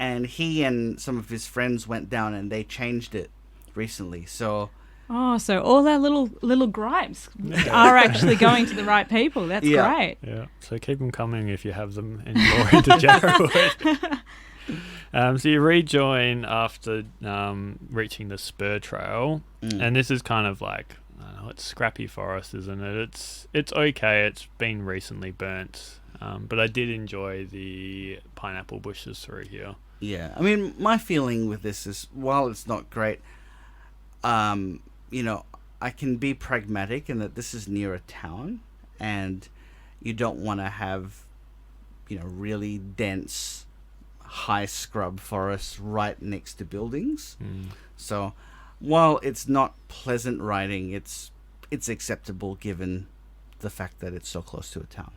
And he and some of his friends went down and they changed it recently. So all our little gripes are actually going to the right people. That's great. Yeah. So keep them coming if you have them and you're into Jarrahwood. So you rejoin after reaching the spur trail, and this is kind of like, I don't know, it's scrappy forest, isn't it? It's okay. It's been recently burnt, but I did enjoy the pineapple bushes through here. Yeah, I mean, my feeling with this is, while it's not great, I can be pragmatic in that this is near a town, and you don't want to have, really dense, high scrub forests right next to buildings. So while it's not pleasant riding, it's acceptable given the fact that it's so close to a town.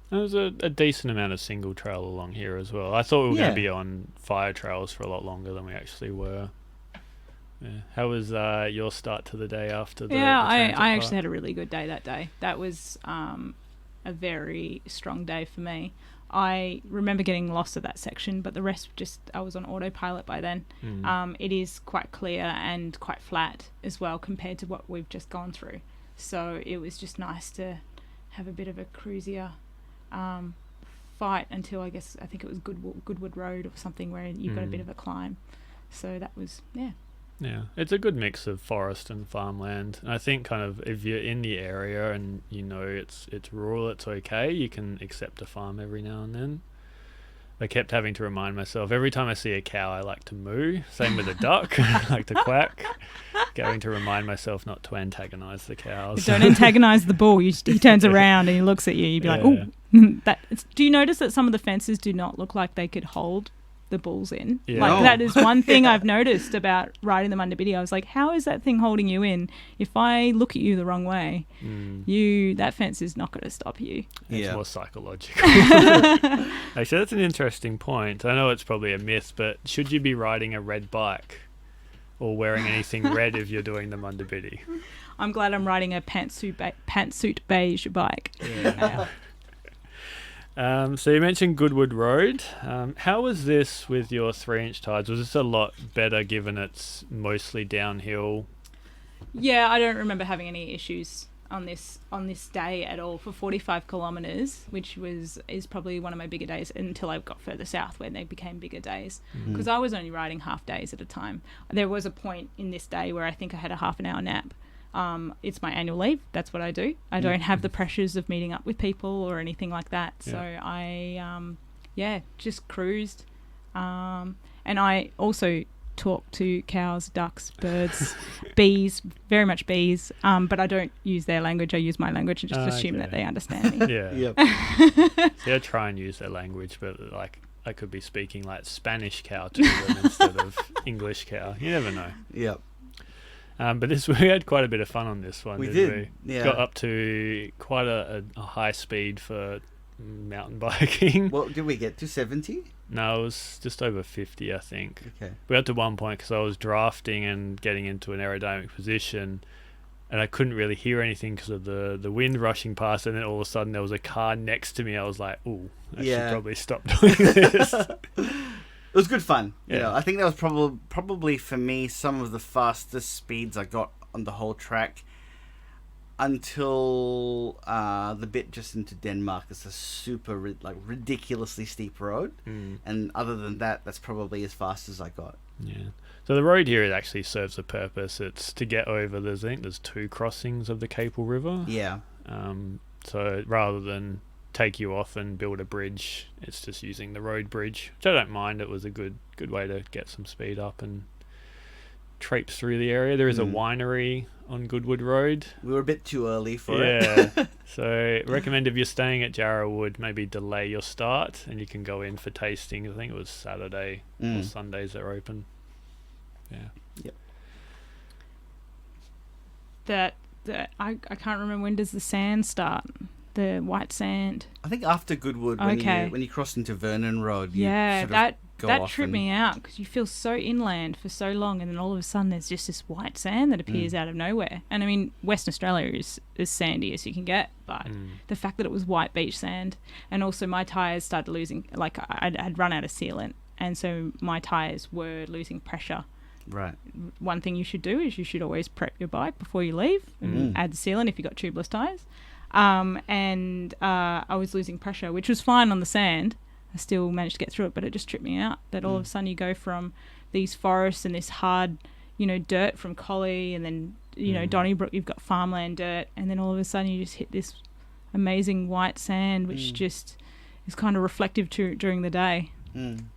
There was a decent amount of single trail along here as well. I thought we were going to be on fire trails for a lot longer than we actually were. Yeah. How was your start to the day after the I actually had a really good day that day. That was a very strong day for me. I remember getting lost at that section, but the rest I was on autopilot by then. It is quite clear and quite flat as well compared to what we've just gone through. So it was just nice to have a bit of a cruisier fight until I think it was Goodwood Road or something where you've got a bit of a climb. So that was, Yeah, it's a good mix of forest and farmland. I think kind of if you're in the area and it's rural, it's okay. You can accept a farm every now and then. I kept having to remind myself, every time I see a cow, I like to moo. Same with a duck, I like to quack. Going to remind myself not to antagonise the cows. Don't antagonise the bull. He turns around and he looks at you. You'd be like, oh. Do you notice that some of the fences do not look like they could hold the bulls in. Yeah. Like Oh. that is one thing I've noticed about riding the Munda Biddi. I was like, how is that thing holding you in? If I look at you the wrong way, that fence is not going to stop you. It's Yeah. more psychological. Actually, that's an interesting point. I know it's probably a myth, but should you be riding a red bike or wearing anything red if you're doing the Munda Biddi? I'm glad I'm riding a pantsuit beige bike. Yeah. So you mentioned Goodwood Road. How was this with your 3-inch tides? Was this a lot better given it's mostly downhill? Yeah, I don't remember having any issues on this day at all for 45 kilometres, which is probably one of my bigger days until I got further south when they became bigger days, because I was only riding half days at a time. There was a point in this day where I think I had a half an hour nap. It's my annual leave. That's what I do. I don't have the pressures of meeting up with people or anything like that. So I, just cruised. And I also talk to cows, ducks, birds, bees, very much bees. But I don't use their language. I use my language and just assume that they understand me. Yeah. Yep. So I try and use their language, but like I could be speaking like Spanish cow to them instead of English cow. You never know. Yep. But we had quite a bit of fun on this one. We didn't did. Yeah. Got up to quite a high speed for mountain biking. What did we get to 70? No, it was just over 50, I think. Okay. We got to one point because I was drafting and getting into an aerodynamic position, and I couldn't really hear anything because of the wind rushing past, and then all of a sudden there was a car next to me. I was like, ooh, I should probably stop doing this. It was good fun. Yeah. Yeah, I think that was probably for me some of the fastest speeds I got on the whole track until the bit just into Denmark. It's a super ridiculously steep road, and other than that, that's probably as fast as I got. Yeah. So the road here actually serves a purpose. It's to get over. I think there's 2 crossings of the Capel River. Yeah. So rather than take you off and build a bridge, it's just using the road bridge, which I don't mind. It was a good way to get some speed up and traipse through the area. There is a winery on Goodwood Road. We were a bit too early for it. Yeah. So recommend if you're staying at Jarrahwood, maybe delay your start and you can go in for tasting. I think it was Saturday or Sundays they're open. Yeah. Yep. I can't remember, when does the sand start? The white sand. I think after Goodwood, when you cross into Vernon Road, that tripped me out because you feel so inland for so long, and then all of a sudden there's just this white sand that appears out of nowhere. And I mean, Western Australia is as sandy as you can get, but the fact that it was white beach sand, and also my tyres started losing, like I'd run out of sealant, and so my tyres were losing pressure. Right. One thing you should do is you should always prep your bike before you leave and add sealant if you've got tubeless tyres. And I was losing pressure, which was fine on the sand. I still managed to get through it, but it just tripped me out that all of a sudden you go from these forests and this hard, dirt from Collie, and then, Donnybrook, you've got farmland dirt, and then all of a sudden you just hit this amazing white sand, which just is kind of reflective during the day. And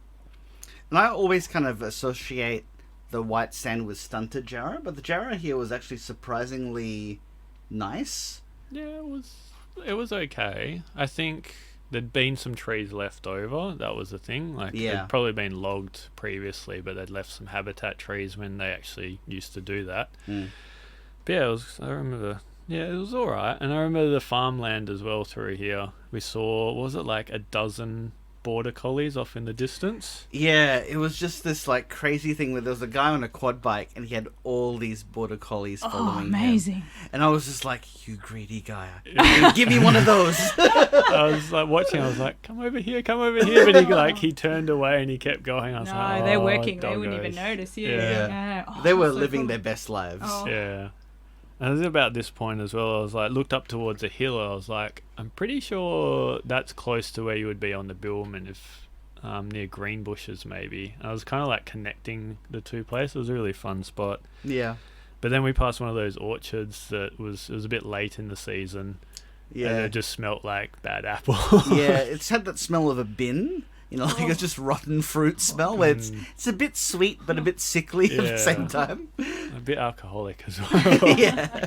I always kind of associate the white sand with stunted Jarrah, but the Jarrah here was actually surprisingly nice. Yeah, it was okay. I think there'd been some trees left over. That was the thing. They'd probably been logged previously, but they'd left some habitat trees when they actually used to do that. But yeah, it was all right. And I remember the farmland as well through here. We saw, was it like a dozen border collies off in the distance? Yeah, it was just this crazy thing where there was a guy on a quad bike and he had all these border collies following amazing. him. And I was just like, you greedy guy. Give me one of those. I was watching, I was like, come over here. But he turned away and he kept going. I was like, they're working. Doggos. They wouldn't even notice you. Yeah. Oh, they were so living cool. their best lives. Oh. Yeah. And it was about this point as well, I was looked up towards a hill. I was like, I'm pretty sure that's close to where you would be on the Billman, if near Greenbushes maybe. And I was kind of like connecting the two places. It was a really fun spot. Yeah. But then we passed one of those orchards that was a bit late in the season. Yeah. And it just smelt like bad apple. Yeah, it's had that smell of a bin. It's just rotten fruit smell where it's a bit sweet but a bit sickly at the same time. A bit alcoholic as well. Yeah.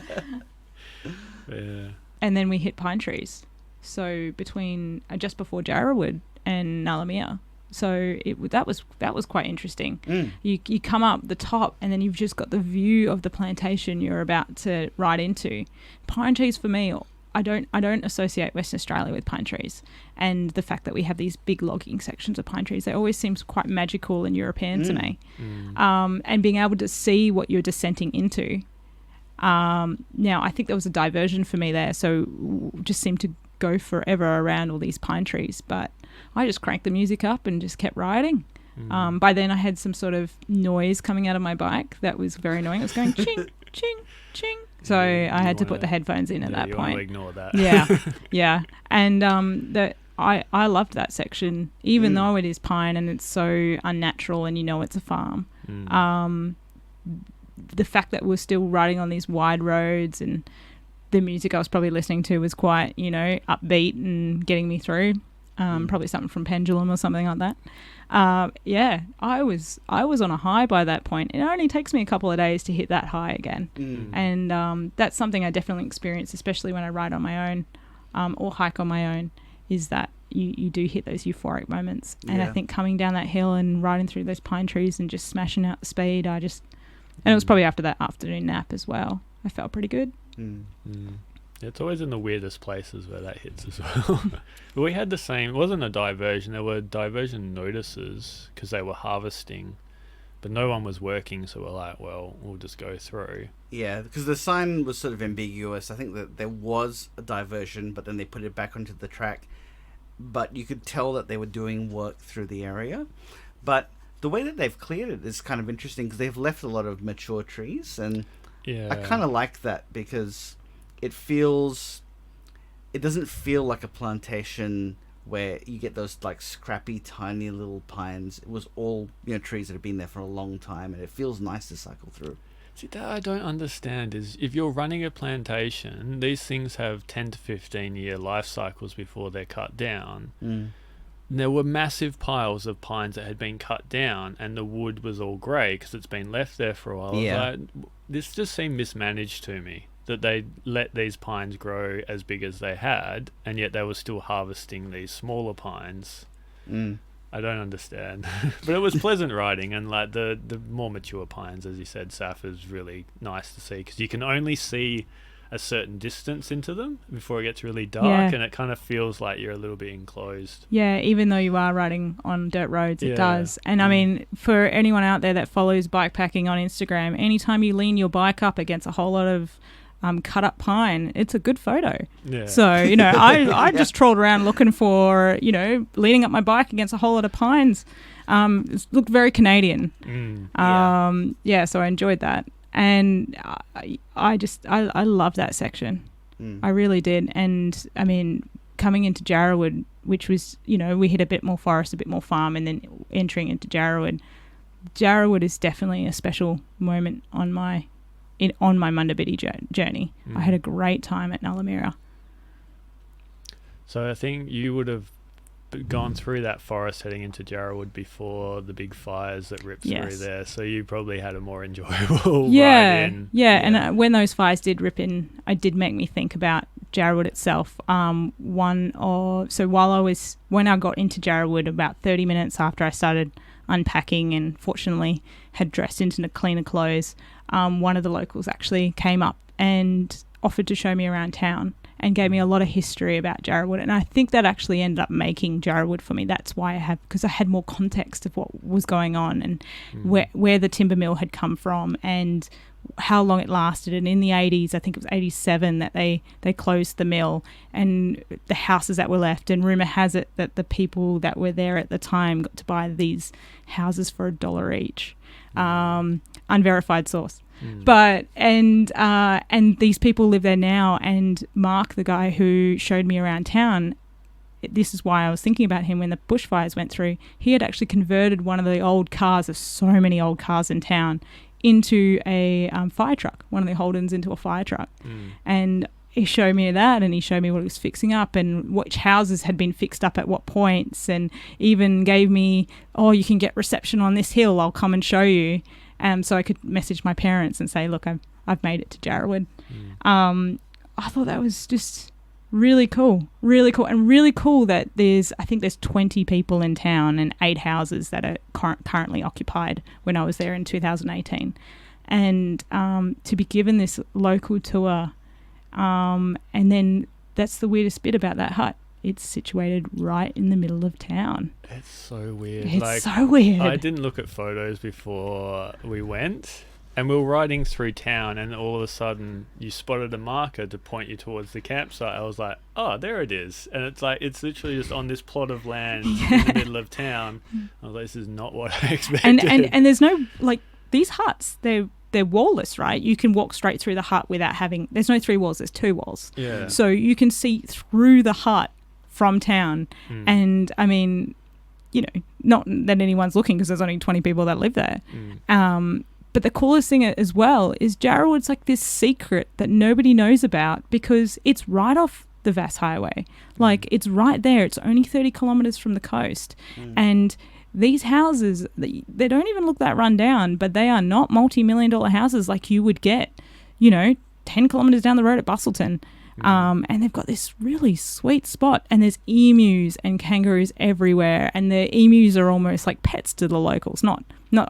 Yeah. And then we hit pine trees. So between just before Jarrahwood and Nalamia, So that was quite interesting. You come up the top and then you've just got the view of the plantation you're about to ride into. Pine trees for me, I don't associate Western Australia with pine trees, and the fact that we have these big logging sections of pine trees, they always seems quite magical and European to me. And being able to see what you're descending into. Now I think there was a diversion for me there, so just seemed to go forever around all these pine trees, but I just cranked the music up and just kept riding. By then I had some sort of noise coming out of my bike that was very annoying. It was going ching, ching, ching. So I had to put the headphones in at that point. You ignore that. Yeah. And I loved that section, even though it is pine and it's so unnatural and it's a farm. The fact that we're still riding on these wide roads and the music I was probably listening to was quite, upbeat and getting me through. Probably something from Pendulum or something like that. I was on a high by that point. It only takes me a couple of days to hit that high again. And that's something I definitely experience, especially when I ride on my own or hike on my own, is that you do hit those euphoric moments. And I think coming down that hill and riding through those pine trees and just smashing out the speed, and it was probably after that afternoon nap as well. I felt pretty good. It's always in the weirdest places where that hits as well. But we had the same. It wasn't a diversion. There were diversion notices because they were harvesting, but no one was working. So we're like, well, we'll just go through. Yeah, because the sign was sort of ambiguous. I think that there was a diversion, but then they put it back onto the track. But you could tell that they were doing work through the area. But the way that they've cleared it is kind of interesting because they've left a lot of mature trees, and I kind of like that because it doesn't feel like a plantation where you get those like scrappy tiny little pines. It was all trees that have been there for a long time, and it feels nice to cycle through. See, that I don't understand is if you're running a plantation, these things have 10 to 15 year life cycles before they're cut down. There were massive piles of pines that had been cut down, and the wood was all grey because it's been left there for a while. Like, this just seemed mismanaged to me, that they let these pines grow as big as they had, and yet they were still harvesting these smaller pines. I don't understand. But it was pleasant riding, and like the more mature pines, as you said, Saf, is really nice to see because you can only see a certain distance into them before it gets really dark, and it kind of feels like you're a little bit enclosed. Yeah, even though you are riding on dirt roads, it does. And I mean, for anyone out there that follows bikepacking on Instagram, anytime you lean your bike up against a whole lot of cut up pine, it's a good photo. So I just trawled around looking for leaning up my bike against a whole lot of pines. It looked very Canadian. So I enjoyed that. And I love that section. I really did. And I mean, coming into Jarrahwood, which was, we hit a bit more forest, a bit more farm, and then entering into Jarrahwood is definitely a special moment on my Munda Biddi journey. I had a great time at Nullamira. So I think you would have gone through that forest heading into Jarrahwood before the big fires that ripped through there, so you probably had a more enjoyable ride in. And when those fires did rip in, it did make me think about Jarrahwood itself. When I got into Jarrahwood about 30 minutes after I started unpacking and fortunately had dressed into cleaner clothes, one of the locals actually came up and offered to show me around town and gave me a lot of history about Jarrahwood. And I think that actually ended up making Jarrahwood for me. That's why because I had more context of what was going on and where the timber mill had come from and how long it lasted. And in the 80s, I think it was 87, that they closed the mill and the houses that were left. And rumour has it that the people that were there at the time got to buy these houses for $1 each. Unverified source. But and these people live there now, and Mark, the guy who showed me around town, this is why I was thinking about him when the bushfires went through. He had actually converted one of the old cars, there's so many old cars in town, into a fire truck, one of the Holdens into a fire truck. And he showed me that, and he showed me what he was fixing up and which houses had been fixed up at what points, and even gave me, you can get reception on this hill, I'll come and show you. So I could message my parents and say, look, I've made it to Jarrahwood. I thought that was just Really cool, and really cool that I think there's 20 people in town and 8 houses that are currently occupied when I was there in 2018. And to be given this local tour, and then that's the weirdest bit about that hut. It's situated right in the middle of town. It's so weird. It's so weird. I didn't look at photos before we went, and we were riding through town, and all of a sudden you spotted a marker to point you towards the campsite. I was like, oh, there it is. And it's like, it's literally just on this plot of land in the middle of town. I was like, this is not what I expected. And there's no, like, these huts, they're wallless, right? You can walk straight through the hut without having, there's no 3 walls, there's 2 walls. Yeah. So you can see through the hut from town. And I mean, you know, not that anyone's looking because there's only 20 people that live there. But the coolest thing as well is Jarrahwood's like this secret that nobody knows about because it's right off the Vass Highway. Like, it's right there. It's only 30 kilometres from the coast. And these houses, they don't even look that run down, but they are not multi-million-dollar houses like you would get, you know, 10 kilometres down the road at Bustleton. And they've got this really sweet spot, and there's emus and kangaroos everywhere, and the emus are almost like pets to the locals, not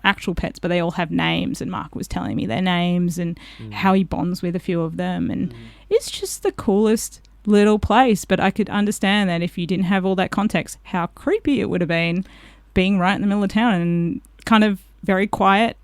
actual pets, but they all have names, and Mark was telling me their names and how he bonds with a few of them, and it's just the coolest little place. But I could understand that if you didn't have all that context, how creepy it would have been being right in the middle of town and kind of very quiet,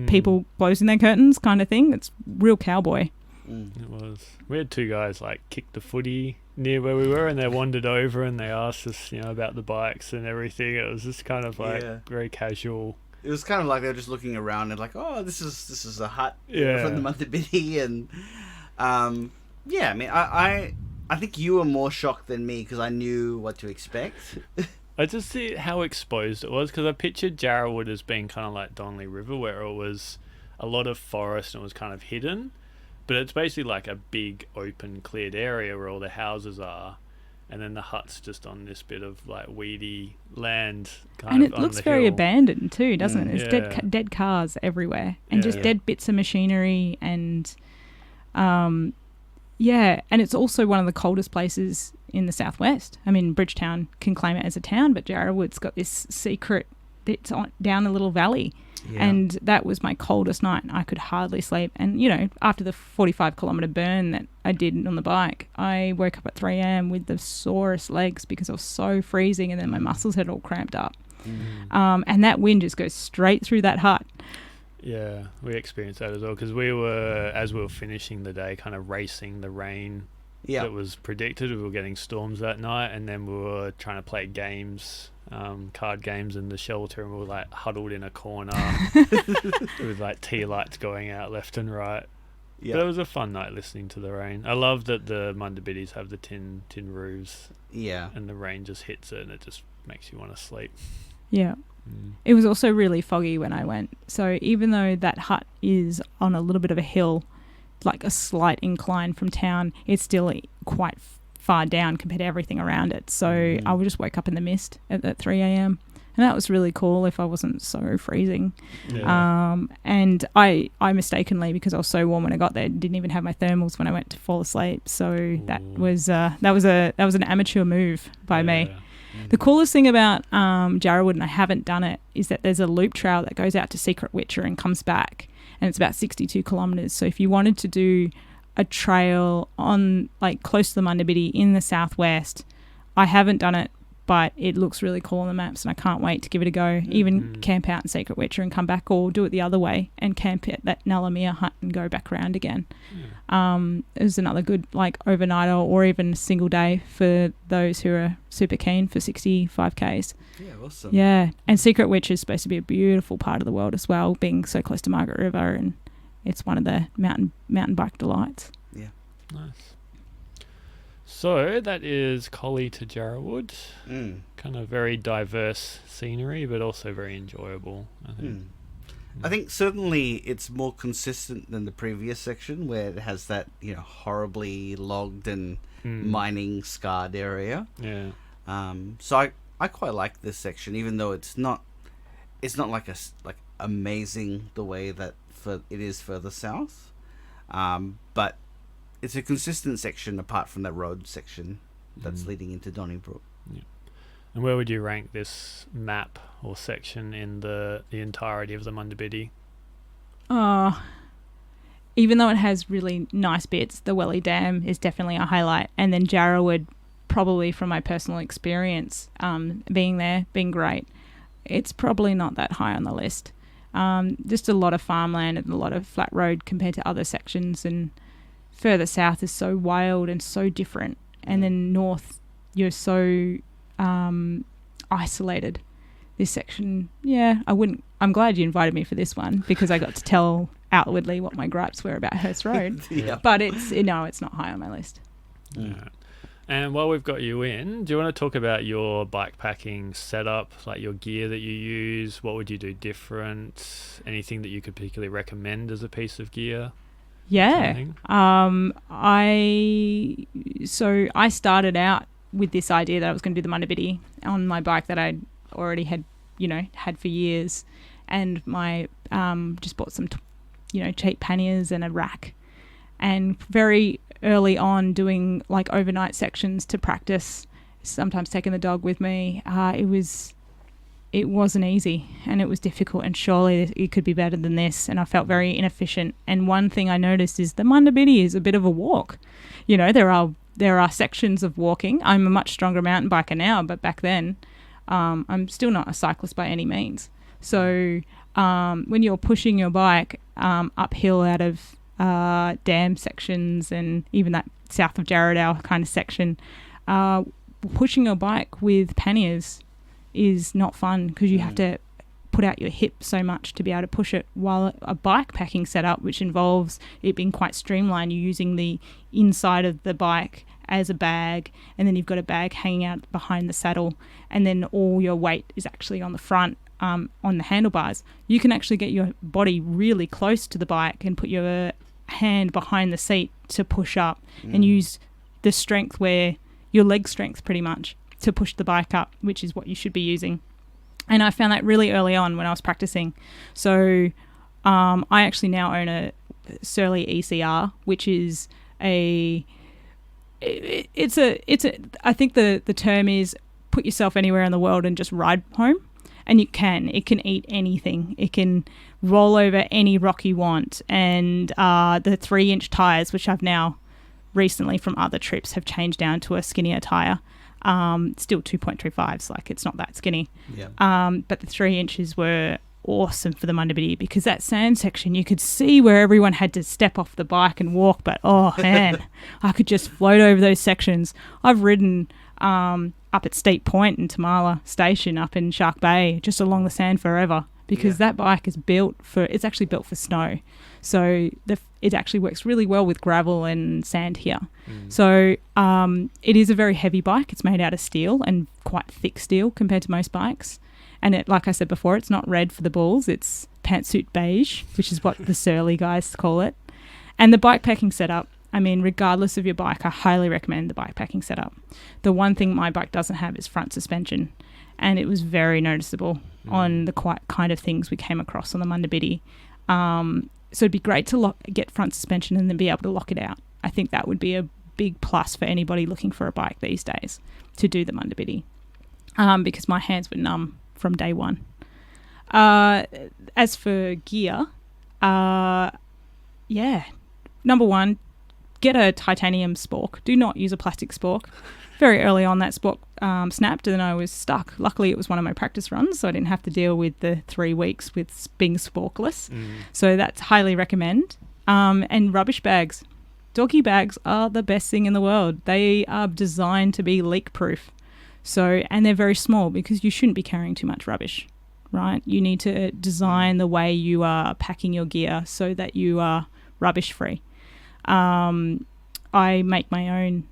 people closing their curtains kind of thing. It's real cowboy. It was. We had 2 guys like kick the footy near where we were, and they wandered over and they asked us, you know, about the bikes and everything. It was just kind of like very casual. It was kind of like they were just looking around and like, oh, this is a hut from the Munda Biddi, and I mean, I think you were more shocked than me because I knew what to expect. I just see how exposed it was because I pictured Jarrahwood as being kind of like Donnybrook River, where it was a lot of forest and it was kind of hidden. But it's basically like a big open cleared area where all the houses are, and then the hut's just on this bit of like weedy land and it looks very abandoned too, doesn't it? There's dead cars everywhere and just dead bits of machinery, and and it's also one of the coldest places in the southwest. I mean, Bridgetown can claim it as a town, but Jarrahwood's got this secret that's down a little valley. And that was my coldest night. I could hardly sleep. And, you know, after the 45-kilometre burn that I did on the bike, I woke up at 3 a.m. with the sorest legs because I was so freezing, and then my muscles had all cramped up. And that wind just goes straight through that hut. Yeah, we experienced that as well because we were, as we were finishing the day, kind of racing the rain that was predicted. We were getting storms that night, and then we were trying to play games, card games in the shelter, and we were like huddled in a corner with like tea lights going out left and right. But it was a fun night listening to the rain. I love that the Munda Biddis have the tin roofs. And the rain just hits it and it just makes you want to sleep. It was also really foggy when I went. So even though that hut is on a little bit of a hill, like a slight incline from town, it's still quite far down compared to everything around it. So I would just wake up in the mist at 3 a.m. And that was really cool if I wasn't so freezing. And I mistakenly, because I was so warm when I got there, didn't even have my thermals when I went to fall asleep. So that was an amateur move by me. The coolest thing about Jarrahwood, and I haven't done it, is that there's a loop trail that goes out to Secret Witcher and comes back, and it's about 62 kilometres. So if you wanted to do a trail on like close to the Munda Biddi in the southwest, I haven't done it, but it looks really cool on the maps, and I can't wait to give it a go. Even camp out in Secret Witcher and come back, or do it the other way and camp at that Nullamere hut and go back around again. It was another good like overnighter or even a single day for those who are super keen for 65Ks. Awesome. And Secret Witcher is supposed to be a beautiful part of the world as well, being so close to Margaret River, and it's one of the mountain bike delights. Nice. So that is Collie to Jarrahwood. Kind of very diverse scenery, but also very enjoyable, I think. I think certainly it's more consistent than the previous section where it has that, you know, horribly logged and mining scarred area. So I quite like this section, even though it's not like amazing the way that it is further south. But it's a consistent section apart from that road section that's leading into Donnybrook. Yeah. And where would you rank this map or section in the entirety of the Munda Biddi? Even though it has really nice bits, the Welly Dam is definitely a highlight. And then Jarrahwood, probably from my personal experience, being there, being great, it's probably not that high on the list. Just a lot of farmland and a lot of flat road compared to other sections, and further south is so wild and so different, and then north you're so isolated. This section, I'm glad you invited me for this one, because I got to tell outwardly what my gripes were about Hurst Road. But it's not high on my list. Yeah. And while we've got you in, do you want to talk about your bike packing setup, like your gear that you use? What would you do different? Anything that you could particularly recommend as a piece of gear? Yeah. I started out with this idea that I was going to do the Munda Biddi on my bike that I'd already had for years, and my just bought some cheap panniers and a rack, and very early on doing like overnight sections to practice, sometimes taking the dog with me. It wasn't easy, and it was difficult, and surely it could be better than this, and I felt very inefficient. And one thing I noticed is the Munda Biddi is a bit of a walk. There are sections of walking. I'm a much stronger mountain biker now, but back then I'm still not a cyclist by any means. So when you're pushing your bike uphill out of dam sections, and even that south of Jarrah kind of section, pushing your bike with panniers is not fun, because you have to put out your hip so much to be able to push it, while a bike packing setup, which involves it being quite streamlined, you're using the inside of the bike as a bag, and then you've got a bag hanging out behind the saddle, and then all your weight is actually on the front, on the handlebars. You can actually get your body really close to the bike and put your hand behind the seat to push up, and use the strength, where your leg strength pretty much, to push the bike up, which is what you should be using. And I found that really early on when I was practicing. So I actually now own a Surly ECR, which is I think the term is put yourself anywhere in the world and just ride home. And it can eat anything. It can roll over any rock you want. And the 3-inch tyres, which I've now recently from other trips have changed down to a skinnier tyre. Still 2.35s, like it's not that skinny. But the 3 inches were awesome for the Munda Biddi, because that sand section, you could see where everyone had to step off the bike and walk, but oh man, I could just float over those sections. I've ridden up at Steep Point in Tamala Station up in Shark Bay, just along the sand forever, because that bike is it's actually built for snow. So it actually works really well with gravel and sand here. So it is a very heavy bike. It's made out of steel, and quite thick steel compared to most bikes. And it, like I said before, it's not red for the bulls. It's pantsuit beige, which is what the Surly guys call it. And the bike packing setup, I mean, regardless of your bike, I highly recommend the bike packing setup. The one thing my bike doesn't have is front suspension, and it was very noticeable on the kind of things we came across on the Munda Biddi. So it'd be great to get front suspension and then be able to lock it out. I think that would be a big plus for anybody looking for a bike these days to do the Munda Biddi, because my hands were numb from day one. As for gear, number one, get a titanium spork. Do not use a plastic spork. Very early on, that spork snapped and I was stuck. Luckily, it was one of my practice runs, so I didn't have to deal with the 3 weeks with being sporkless. So that's highly recommend. And rubbish bags. Doggy bags are the best thing in the world. They are designed to be leak-proof. And they're very small, because you shouldn't be carrying too much rubbish, right? You need to design the way you are packing your gear so that you are rubbish-free. I make my own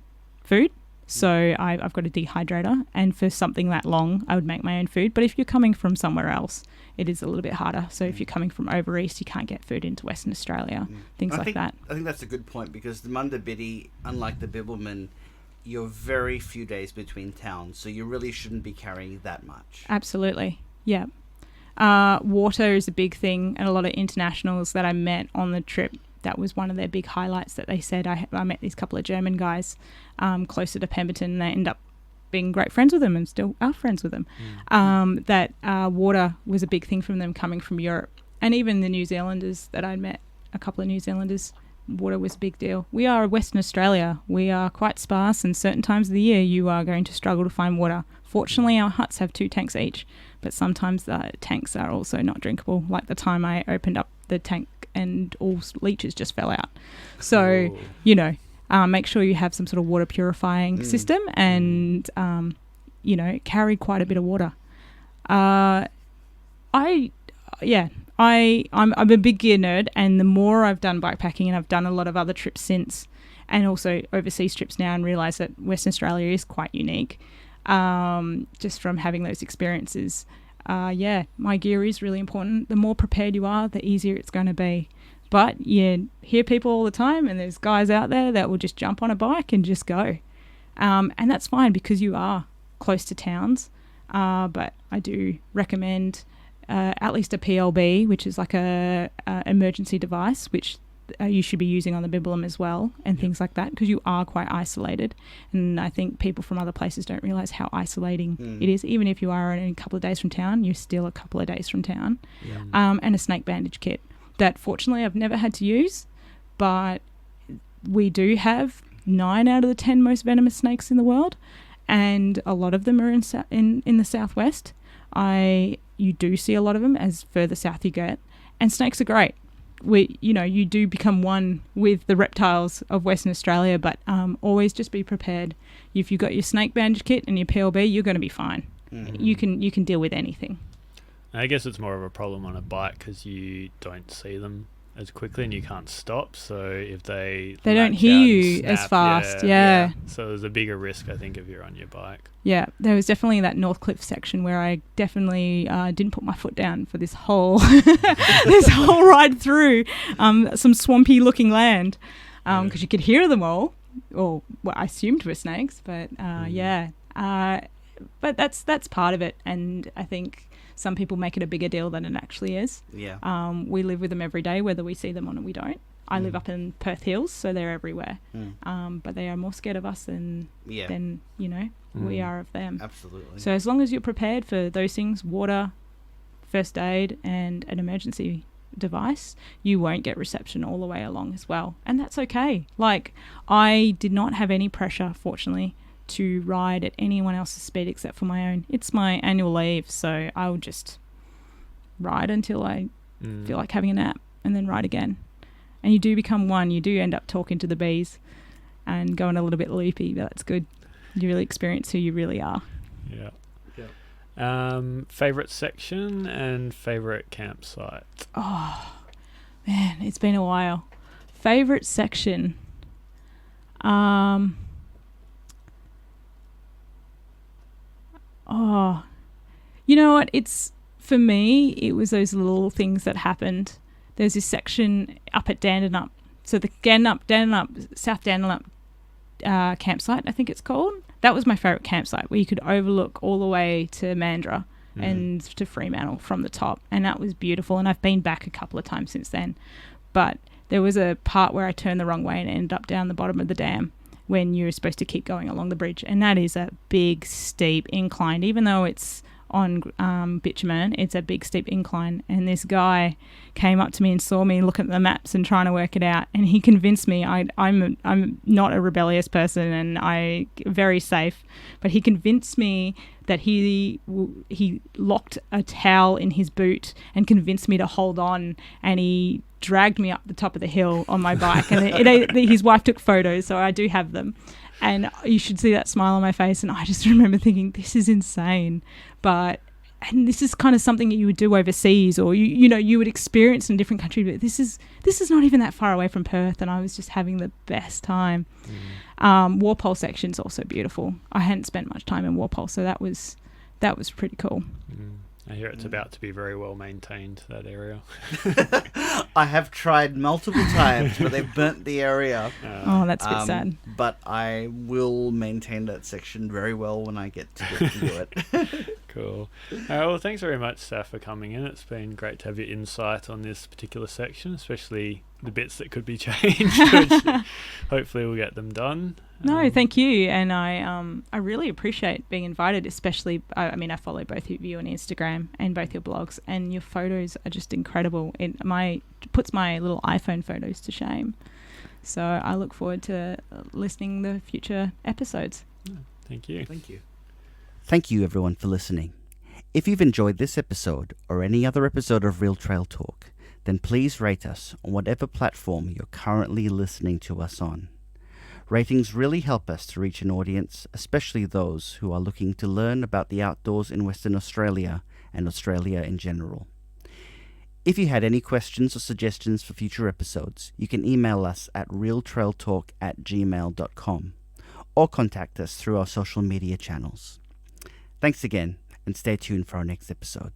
food. So I've got a dehydrator, and for something that long, I would make my own food. But if you're coming from somewhere else, it is a little bit harder. So if you're coming from over east, you can't get food into Western Australia, things like that. I think that's a good point, because the Munda Biddi, unlike the Bibbulmun, you're very few days between towns, so you really shouldn't be carrying that much. Absolutely, yeah. Water is a big thing, and a lot of internationals that I met on the trip that was one of their big highlights that they said. I met these couple of German guys closer to Pemberton, and they ended up being great friends with them and still are friends with them. That water was a big thing from them coming from Europe. And even the New Zealanders that I'd met, a couple of New Zealanders, water was a big deal. We are Western Australia. We are quite sparse, and certain times of the year you are going to struggle to find water. Fortunately, our huts have 2 tanks each, but sometimes the tanks are also not drinkable. Like the time I opened up the tank and all leeches just fell out. So, make sure you have some sort of water purifying system and, carry quite a bit of water. I'm a big gear nerd, and the more I've done bikepacking, and I've done a lot of other trips since, and also overseas trips now, and realise that Western Australia is quite unique, just from having those experiences. My gear is really important. The more prepared you are, the easier it's going to be. But you hear people all the time, and there's guys out there that will just jump on a bike and just go. And that's fine because you are close to towns. But I do recommend at least a PLB, which is like a emergency device, which you should be using on the Bibbulum as well, and things like that, because you are quite isolated. And I think people from other places don't realise how isolating it is. Even if you are in a couple of days from town, you're still a couple of days from town. And a snake bandage kit that fortunately I've never had to use, but we do have 9 out of the 10 most venomous snakes in the world, and a lot of them are in the southwest. You do see a lot of them as further south you get, and snakes are great. You do become one with the reptiles of Western Australia, but always just be prepared. If you've got your snake bandage kit and your PLB, you're going to be fine. You can deal with anything. I guess it's more of a problem on a bike because you don't see them as quickly and you can't stop. So if they don't hear you as fast. So there's a bigger risk, I think, if you're on your bike. Yeah, there was definitely that Northcliffe section where I definitely didn't put my foot down for this whole this whole ride through some swampy looking land because you could hear them all, or what I assumed were snakes, but but that's part of it, and I think some people make it a bigger deal than it actually is. We live with them every day, whether we see them or we don't. I live up in Perth Hills, so they're everywhere. But they are more scared of us than we are of them. Absolutely. So as long as you're prepared for those things, water, first aid, and an emergency device, you won't get reception all the way along as well. And that's okay. Like, I did not have any pressure, fortunately, to ride at anyone else's speed except for my own. It's my annual leave, so I'll just ride until I feel like having a nap, and then ride again. And you do become one. You do end up talking to the bees and going a little bit loopy, but that's good. You really experience who you really are. Favorite section and favorite campsite? Oh man, it's been a while. Favorite section. You know what? For me, it was those little things that happened. There's this section up at Dandenong. So the South Dandenong campsite, I think it's called. That was my favourite campsite, where you could overlook all the way to Mandurah and to Fremantle from the top. And that was beautiful. And I've been back a couple of times since then. But there was a part where I turned the wrong way and ended up down the bottom of the dam when you're supposed to keep going along the bridge. And that is a big, steep incline. Even though it's on bitumen, it's a big, steep incline. And this guy came up to me and saw me looking at the maps and trying to work it out. And he convinced me, I'm not a rebellious person and I very safe, but he convinced me that he locked a towel in his boot and convinced me to hold on, and he dragged me up the top of the hill on my bike. And his wife took photos, so I do have them. And you should see that smile on my face. And I just remember thinking, this is insane. And this is kind of something that you would do overseas, or you would experience in a different country. But this is not even that far away from Perth, and I was just having the best time. Walpole section's also beautiful. I hadn't spent much time in Walpole, so that was pretty cool. I hear it's about to be very well maintained, that area. I have tried multiple times, but they've burnt the area. Oh, that's a bit sad. But I will maintain that section very well when I get to do it. Cool. Well, thanks very much, Saf, for coming in. It's been great to have your insight on this particular section, especially the bits that could be changed, which hopefully we'll get them done. No, thank you. And I really appreciate being invited, especially, I follow both of you on Instagram and both your blogs, and your photos are just incredible. It puts my little iPhone photos to shame. So I look forward to listening the future episodes. Thank you. Thank you. Thank you, everyone, for listening. If you've enjoyed this episode or any other episode of Real Trail Talk, then please rate us on whatever platform you're currently listening to us on. Ratings really help us to reach an audience, especially those who are looking to learn about the outdoors in Western Australia and Australia in general. If you had any questions or suggestions for future episodes, you can email us at realtrailtalk@gmail.com or contact us through our social media channels. Thanks again, and stay tuned for our next episode.